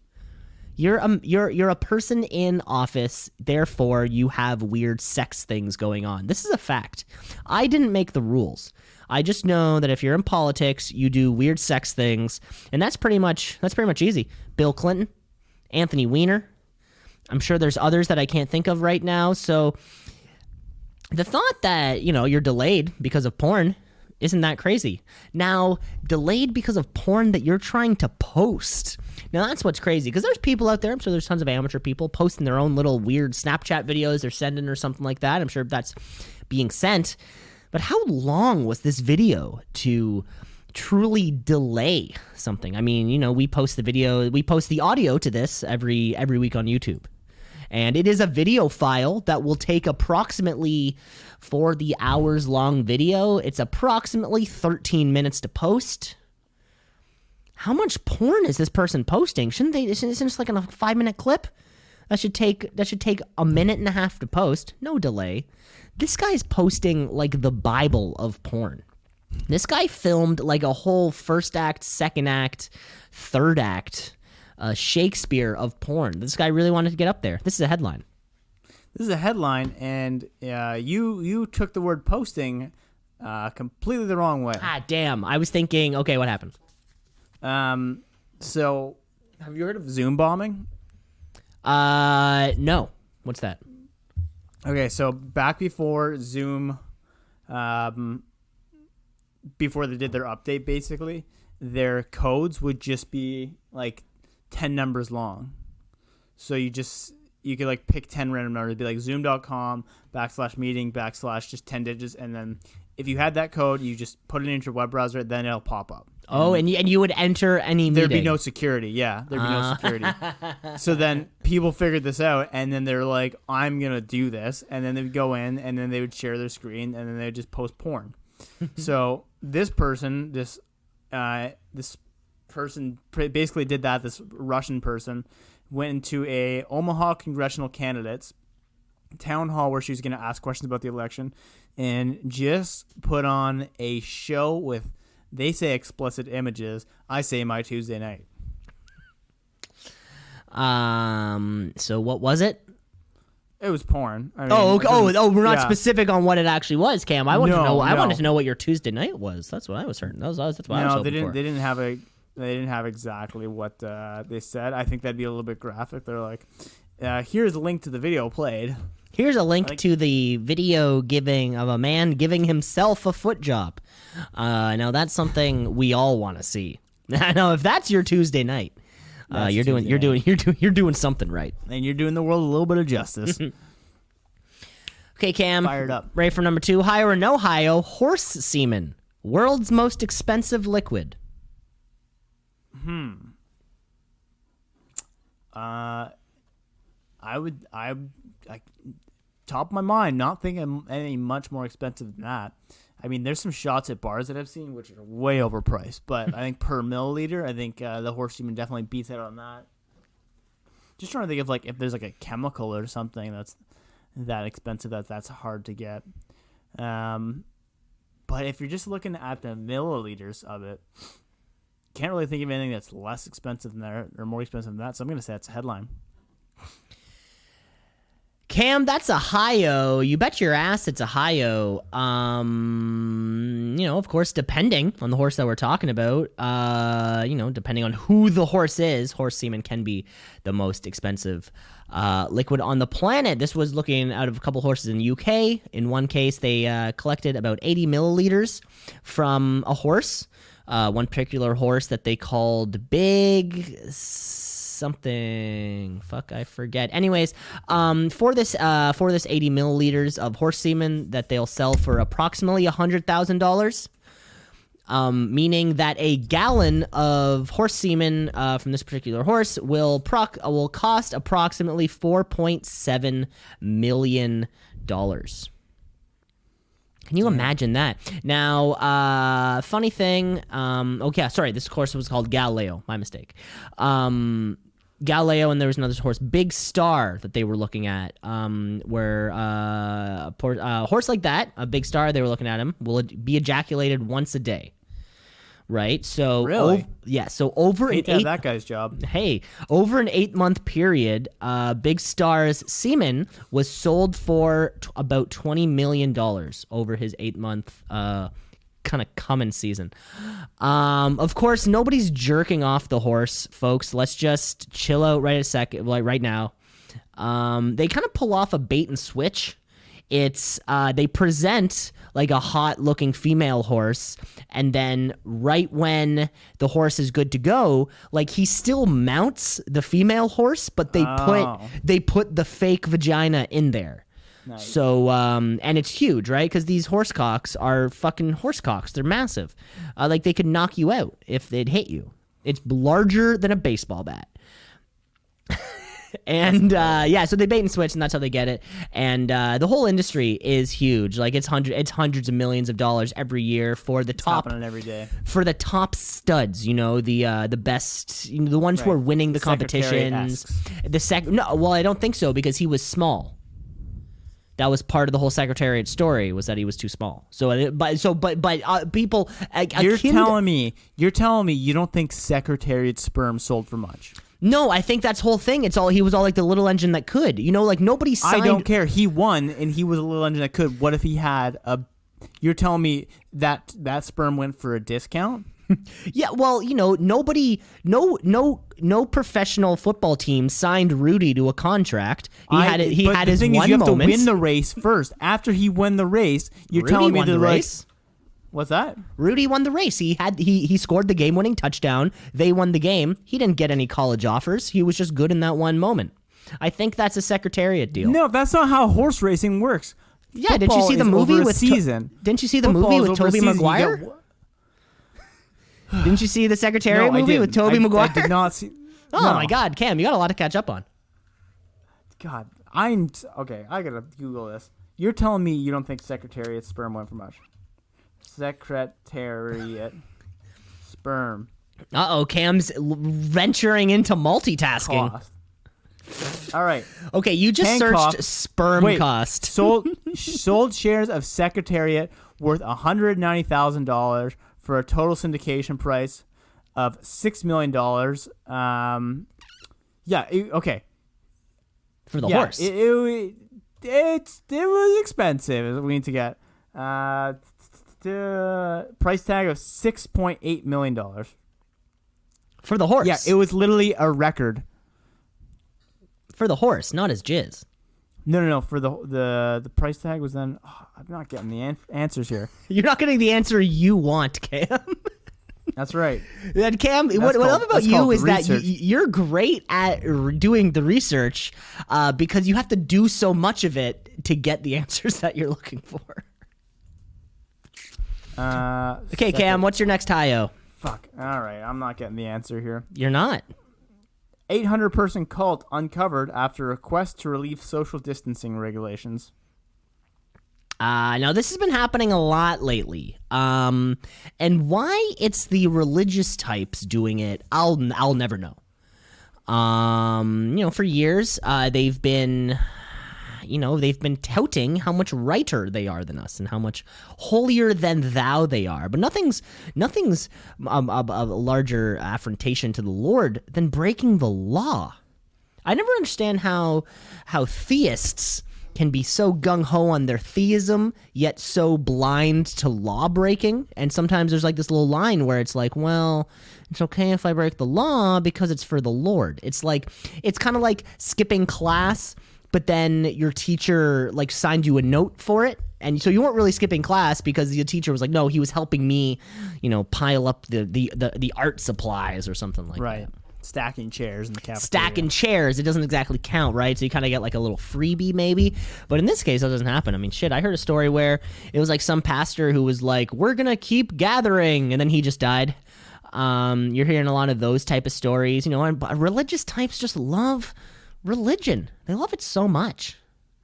You're a person in office, therefore you have weird sex things going on. This is a fact. I didn't make the rules. I just know that if you're in politics, you do weird sex things, and that's pretty much easy. Bill Clinton, Anthony Weiner. I'm sure there's others that I can't think of right now. So the thought that, you're delayed because of porn isn't that crazy. Now, delayed because of porn that you're trying to post. Now, that's what's crazy, because there's people out there, I'm sure there's tons of amateur people posting their own little weird Snapchat videos they're sending or something like that. I'm sure that's being sent. But how long was this video to truly delay something? I mean, we post the audio to this every week on YouTube. And it is a video file that will take approximately, for the hours-long video, it's approximately 13 minutes to post. How much porn is this person posting? Isn't it just like a 5-minute clip? That should take a minute and a half to post. No delay. This guy's posting like the Bible of porn. This guy filmed like a whole first act, second act, third act Shakespeare of porn. This guy really wanted to get up there. This is a headline. And you took the word posting completely the wrong way. Ah, damn. I was thinking, okay, what happened? So, have you heard of Zoom bombing? No. What's that? Okay, so back before Zoom, before they did their update, basically, their codes would just be like 10 numbers long. So you could like pick 10 random numbers. It'd be like zoom.com/meeting/ just 10 digits. And then if you had that code, you just put it into your web browser, then it'll pop up. Oh, and you would enter any meeting. There'd be no security. Yeah, there'd be no security. So then people figured this out, and then they're like, I'm going to do this. And then they would go in, and then they would share their screen, and then they would just post porn. So this person, this person basically did that. This Russian person went into a Omaha congressional candidate's town hall where she was going to ask questions about the election and just put on a show with, they say explicit images, I say my Tuesday night. So what was it? It was porn. I mean, we're not specific on what it actually was, Cam. I wanted to know what your Tuesday night was. That's what I was hearing. That's what I was hoping for. They didn't have exactly what they said. I think that'd be a little bit graphic. They're like, here's a link to the video played. Here's a link to the video of a man giving himself a foot job. Now that's something we all want to see. Now, if that's your Tuesday night, you're doing something right, and you're doing the world a little bit of justice. Okay, Cam. Fired up. Ready for number 2? High or no Ohio, horse semen, world's most expensive liquid. Top of my mind, not thinking any much more expensive than that. I mean, there's some shots at bars that I've seen which are way overpriced, but I think per milliliter, I think the horse semen definitely beats out on that. Just trying to think of if there's a chemical or something that's that expensive that's hard to get. But if you're just looking at the milliliters of it, can't really think of anything that's less expensive than that or more expensive than that. So I'm going to say it's a headline. Cam, that's a high-o. You bet your ass it's a high-o. Of course, depending on the horse that we're talking about, depending on who the horse is, horse semen can be the most expensive liquid on the planet. This was looking out of a couple horses in the UK. In one case, they collected about 80 milliliters from a horse. One particular horse that they called Big something. Fuck, I forget. Anyways, for this 80 milliliters of horse semen that they'll sell for approximately $100,000, meaning that a gallon of horse semen from this particular horse will cost approximately $4.7 million. Can you imagine that? Now, funny thing. Sorry, this horse was called Galileo. My mistake. Galileo, and there was another horse, Big Star, that they were looking at. Where a horse like that, a Big Star, they were looking at him, will be ejaculated once a day. Right? So really? So over hate to have that guy's job. Hey, over an 8-month period, Big Star's semen was sold for about $20 million over his 8-month kind of coming season. Of course, nobody's jerking off the horse, folks. Let's just chill out right now. They kind of pull off a bait and switch. It's they present like a hot looking female horse, and then right when the horse is good to go, he still mounts the female horse, but they put the fake vagina in there. Nice. So and it's huge, right? Because these horse cocks are fucking horse cocks. They're massive. They could knock you out if they'd hit you. It's larger than a baseball bat. And so they bait and switch, and that's how they get it. And the whole industry is huge. It's hundreds of millions of dollars every year for the top. Happening every day. For the top studs, the best, the ones who are winning the competitions. I don't think so, because he was small. That was part of the whole Secretariat story, was that he was too small. People. You're telling me you don't think Secretariat sperm sold for much? No, I think that's the whole thing. He was all like the little engine that could. Nobody signed. I don't care. He won, and he was a little engine that could. What if he had a? You're telling me that sperm went for a discount? Yeah, well, nobody, no professional football team signed Rudy to a contract. He had his one moment. You have to win the race first. After he won the race, you're telling me the race. What's that? Rudy won the race. He scored the game-winning touchdown. They won the game. He didn't get any college offers. He was just good in that one moment. I think that's a Secretariat deal. No, that's not how horse racing works. Yeah, didn't you see the movie with season? Didn't you see the movie with Tobey Maguire? Didn't you see the Secretariat movie with Tobey Maguire? I did not see. Oh my God, Cam, you got a lot to catch up on. God, okay. I gotta Google this. You're telling me you don't think Secretariat sperm went for much? Secretariat sperm. Cam's venturing into multitasking. Cost. All right. Okay, you just searched sperm cost. Sold shares of Secretariat worth $190,000 for a total syndication price of $6 million. Okay. For the horse. It was expensive. We need to get the price tag of $6.8 million. For the horse. Yeah, it was literally a record. For the horse, not his jizz. No. For the price tag was then. I'm not getting the answers here. You're not getting the answer you want, Cam. That's right. And Cam, what I love about you is that you're great at doing the research because you have to do so much of it to get the answers that you're looking for. Okay, Cam, what's your next hi-yo? Fuck. All right, I'm not getting the answer here. You're not. 800-person cult uncovered after request to relieve social distancing regulations. Now, this has been happening a lot lately. And why it's the religious types doing it, I'll never know. For years, they've been touting how much righter they are than us and how much holier than thou they are. But nothing's a larger affrontation to the Lord than breaking the law. I never understand how theists can be so gung-ho on their theism, yet so blind to law breaking. And sometimes there's like this little line where it's like, well, it's okay if I break the law because it's for the Lord. It's kind of like skipping class, but then your teacher like signed you a note for it. And so you weren't really skipping class because the teacher was like, no, he was helping me, pile up the art supplies or something like that. Right. Stacking chairs in the cafeteria. Stacking chairs, it doesn't exactly count, right? So you kind of get like a little freebie maybe. But in this case, that doesn't happen. I mean, shit, I heard a story where it was like some pastor who was like, we're going to keep gathering. And then he just died. You're hearing a lot of those type of stories, and religious types just love religion. They love it so much.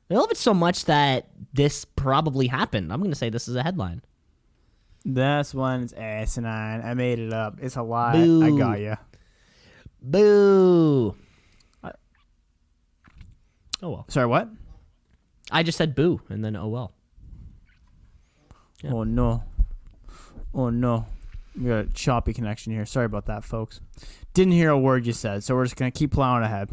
They love it so much that this probably happened. I'm going to say this is a headline. This one's asinine. I made it up. It's a lie. Boo. I got you. Boo. Oh, well. Sorry, what? I just said boo, and then oh, well. Yeah. Oh, no. We got a choppy connection here. Sorry about that, folks. Didn't hear a word you said, so we're just going to keep plowing ahead.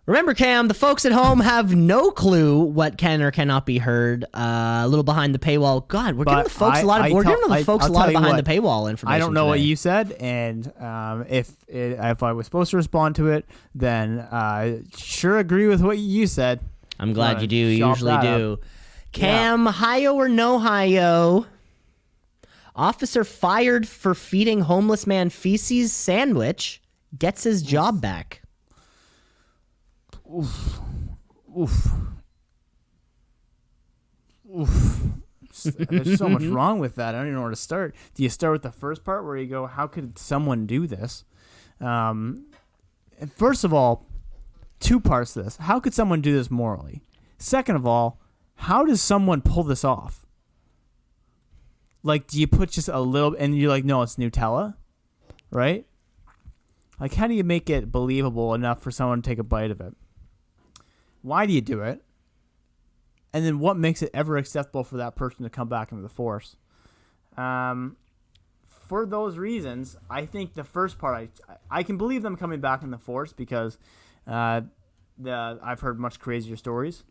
Remember, Cam, the folks at home have no clue what can or cannot be heard. A little behind the paywall. God, we're giving the folks a lot of behind the paywall information. I don't know today. what you said, and if I was supposed to respond to it, then I sure agree with what you said. I'm glad you do. You usually do. Cam, hi-yo or no hi-yo? Officer fired for feeding homeless man feces sandwich gets his job back. Oof. There's so much wrong with that. I don't even know where to start. Do you start with the first part where you go, how could someone do this? First of all, two parts to this. How could someone do this morally? Second of all, how does someone pull this off? Like, do you put just a little, and you're like, no, it's Nutella, right? Like, how do you make it believable enough for someone to take a bite of it? Why do you do it? And then what makes it ever acceptable for that person to come back into the force? For those reasons, I think the first part, I can believe them coming back in the force because I've heard much crazier stories.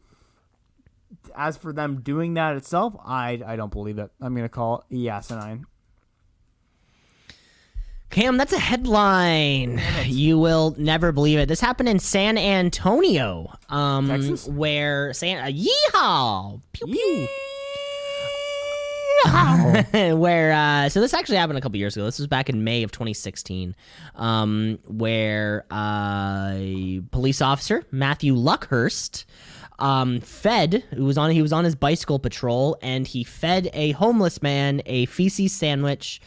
As for them doing that itself, I don't believe it. I'm going to call it asinine. Cam, that's a headline. You will never believe it. This happened in San Antonio, Texas? Where yeehaw, pew pew. Where so this actually happened a couple years ago. This was back in May of 2016, where a police officer, Matthew Luckhurst, he was on his bicycle patrol, and he fed a homeless man a feces sandwich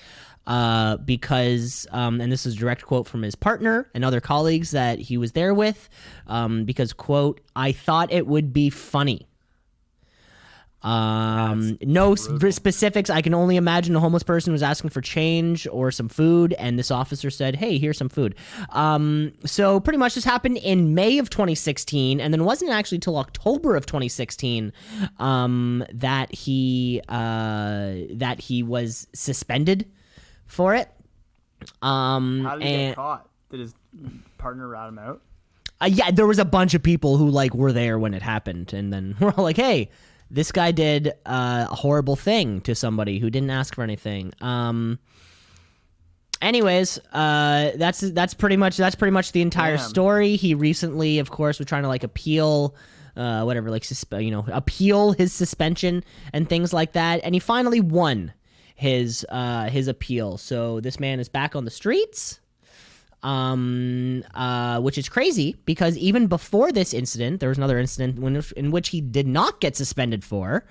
because, and this is a direct quote from his partner and other colleagues that he was there with, because, quote, "I thought it would be funny." No specifics. I can only imagine a homeless person was asking for change or some food, and this officer said, "Hey, here's some food." So pretty much this happened in May of 2016, and then it wasn't actually till October of 2016 that he was suspended for it. How did he get caught? Did his partner rat him out? Yeah, there was a bunch of people who were there when it happened, and then we're all like, "Hey, this guy did a horrible thing to somebody who didn't ask for anything." Anyways, that's pretty much the entire story. He recently, of course, was trying to appeal, appeal his suspension and things like that, and he finally won his appeal. So this man is back on the streets. Which is crazy because even before this incident, there was another incident in which he did not get suspended for.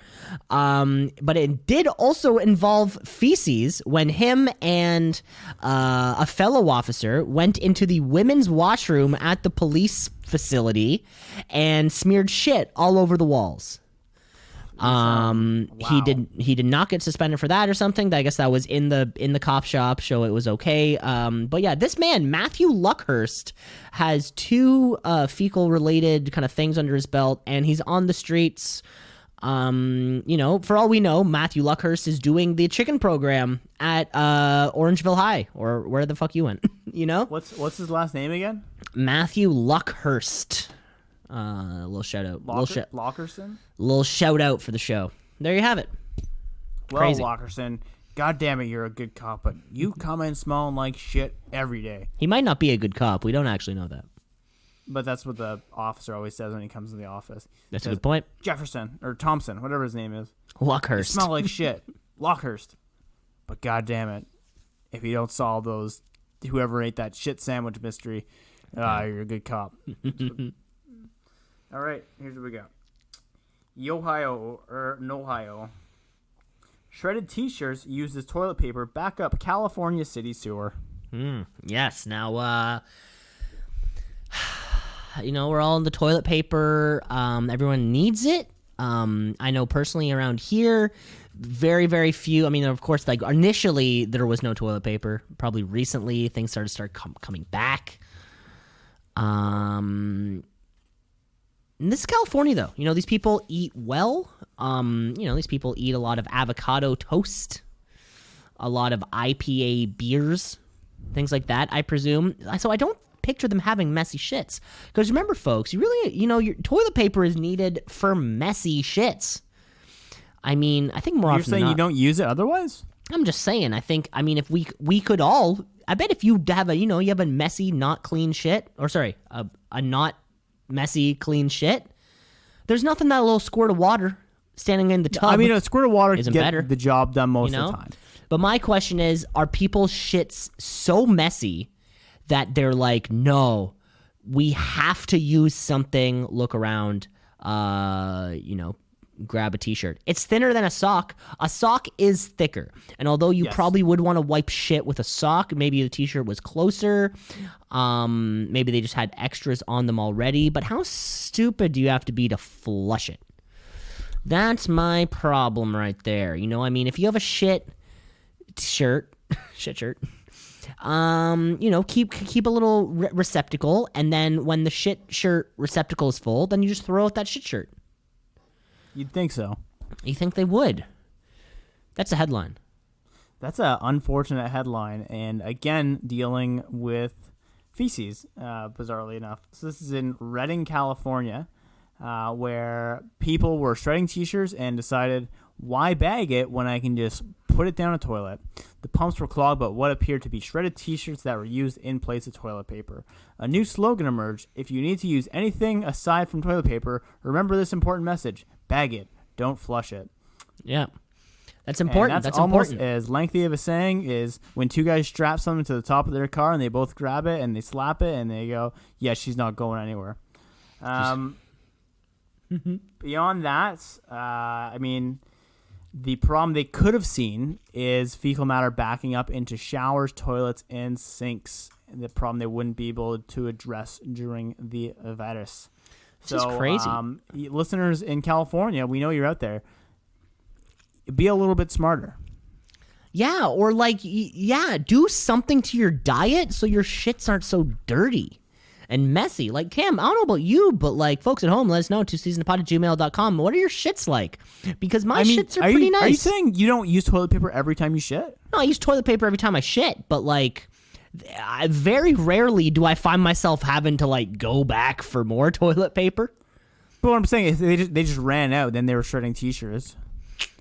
But it did also involve feces when him and a fellow officer went into the women's washroom at the police facility and smeared shit all over the walls. Wow. He did not get suspended for that or something. I guess that was in the cop shop, so it was okay. But yeah, this man, Matthew Luckhurst, has 2 fecal related kind of things under his belt, and he's on the streets. For all we know, Matthew Luckhurst is doing the chicken program at Orangeville High, or where the fuck you went. What's his last name again? Matthew Luckhurst. A little shout out. Lockerson? Little shout out for the show. There you have it. Well, Crazy. Lockerson, God damn it, you're a good cop, but you come in smelling like shit every day. He might not be a good cop. We don't actually know that. But that's what the officer always says when he comes to the office. That's a good point. Jefferson, or Thompson, whatever his name is. Luckhurst. You smell like shit. Lockhurst. But God damn it, if you don't solve those, whoever ate that shit sandwich mystery, you're a good cop. All right, here's what we got. Nohio. Shredded T-shirts used as toilet paper back up California city sewer. Yes. Now, we're all in the toilet paper. Everyone needs it. I know personally around here, very, very few. I mean, of course, initially there was no toilet paper. Probably recently things started coming back. And this is California, though. These people eat well. These people eat a lot of avocado toast, a lot of IPA beers, things like that, I presume. So I don't picture them having messy shits. Because remember, folks, you really, your toilet paper is needed for messy shits. I mean, I think more often than not. You're saying you don't use it otherwise? I'm just saying. If we could all, I bet if you have you have a messy, not clean shit, or sorry, a not messy, clean shit, there's nothing that a little squirt of water standing in the tub. A squirt of water isn't get better. The job done most of the time. But my question is, are people's shits so messy that they're like, no, we have to use something, look around, grab a t-shirt. It's thinner than a sock. A sock is thicker. And although you probably would want to wipe shit with a sock, maybe the t-shirt was closer. Maybe they just had extras on them already. But how stupid do you have to be to flush it? That's my problem right there. If you have a shit shirt, keep a little receptacle, and then when the shit shirt receptacle is full, then you just throw out that shit shirt. You'd think so. You think they would? That's a headline. That's an unfortunate headline, and again, dealing with feces, bizarrely enough. So this is in Redding, California, where people were shredding t-shirts and decided, why bag it when I can just put it down a toilet? The pumps were clogged, but what appeared to be shredded t-shirts that were used in place of toilet paper. A new slogan emerged: if you need to use anything aside from toilet paper, remember this important message: bag it, don't flush it. Yeah. That's important. And that's almost as lengthy of a saying is when two guys strap something to the top of their car and they both grab it and they slap it and they go, yeah, she's not going anywhere. Beyond that, I mean, the problem they could have seen is fecal matter backing up into showers, toilets, and sinks. The problem they wouldn't be able to address during the virus. This is crazy. Listeners in California, we know you're out there. Be a little bit smarter. Yeah, or like, do something to your diet so your shits aren't so dirty and messy. Like, Cam, I don't know about you, but like, folks at home, let us know, twoseasonspod@gmail.com. What are your shits like? Because my shits are pretty nice. Are you saying you don't use toilet paper every time you shit? No, I use toilet paper every time I shit, but like, very rarely do I find myself having to like go back for more toilet paper. But what I'm saying is they just ran out, then they were shredding t-shirts.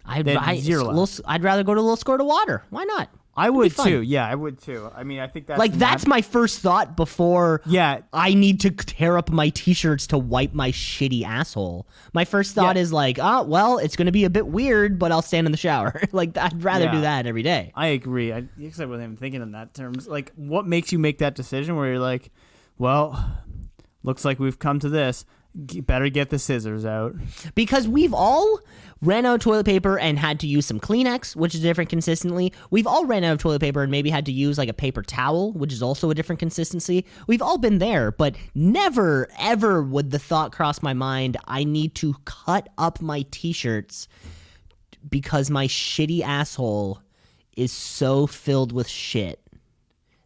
I'd rather go to a little squirt of water. Why not? I would too. Yeah, I would too. I mean, I think that's that's my first thought before. Yeah, I need to tear up my t-shirts to wipe my shitty asshole. My first thought is like, well, it's going to be a bit weird, but I'll stand in the shower. Like, I'd rather do that every day. I agree. I guess I wasn't even thinking in that terms. Like, what makes you make that decision where you're like, well, looks like we've come to this. Better get the scissors out. Because we've all ran out of toilet paper and had to use some Kleenex, which is different consistently. We've all ran out of toilet paper and maybe had to use like a paper towel, which is also a different consistency. We've all been there, but never, ever would the thought cross my mind, I need to cut up my t-shirts because my shitty asshole is so filled with shit.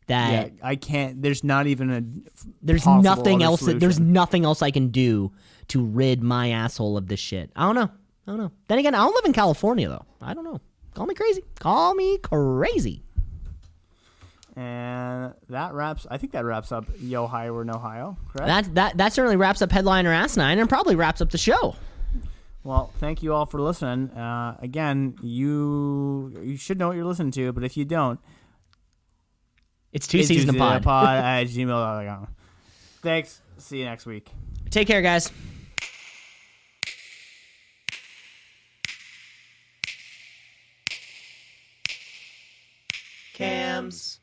That I can't. There's not even there's nothing else. There's nothing else I can do to rid my asshole of this shit. I don't know. Then again, I don't live in California though. I don't know. Call me crazy. And I think that wraps up Yo High or No Hio, correct? That certainly wraps up Headliner Asinine and probably wraps up the show. Well, thank you all for listening. Again, you should know what you're listening to, but if you don't, it's Two Season Pod at gmail.com. Thanks. See you next week. Take care, guys. Cams.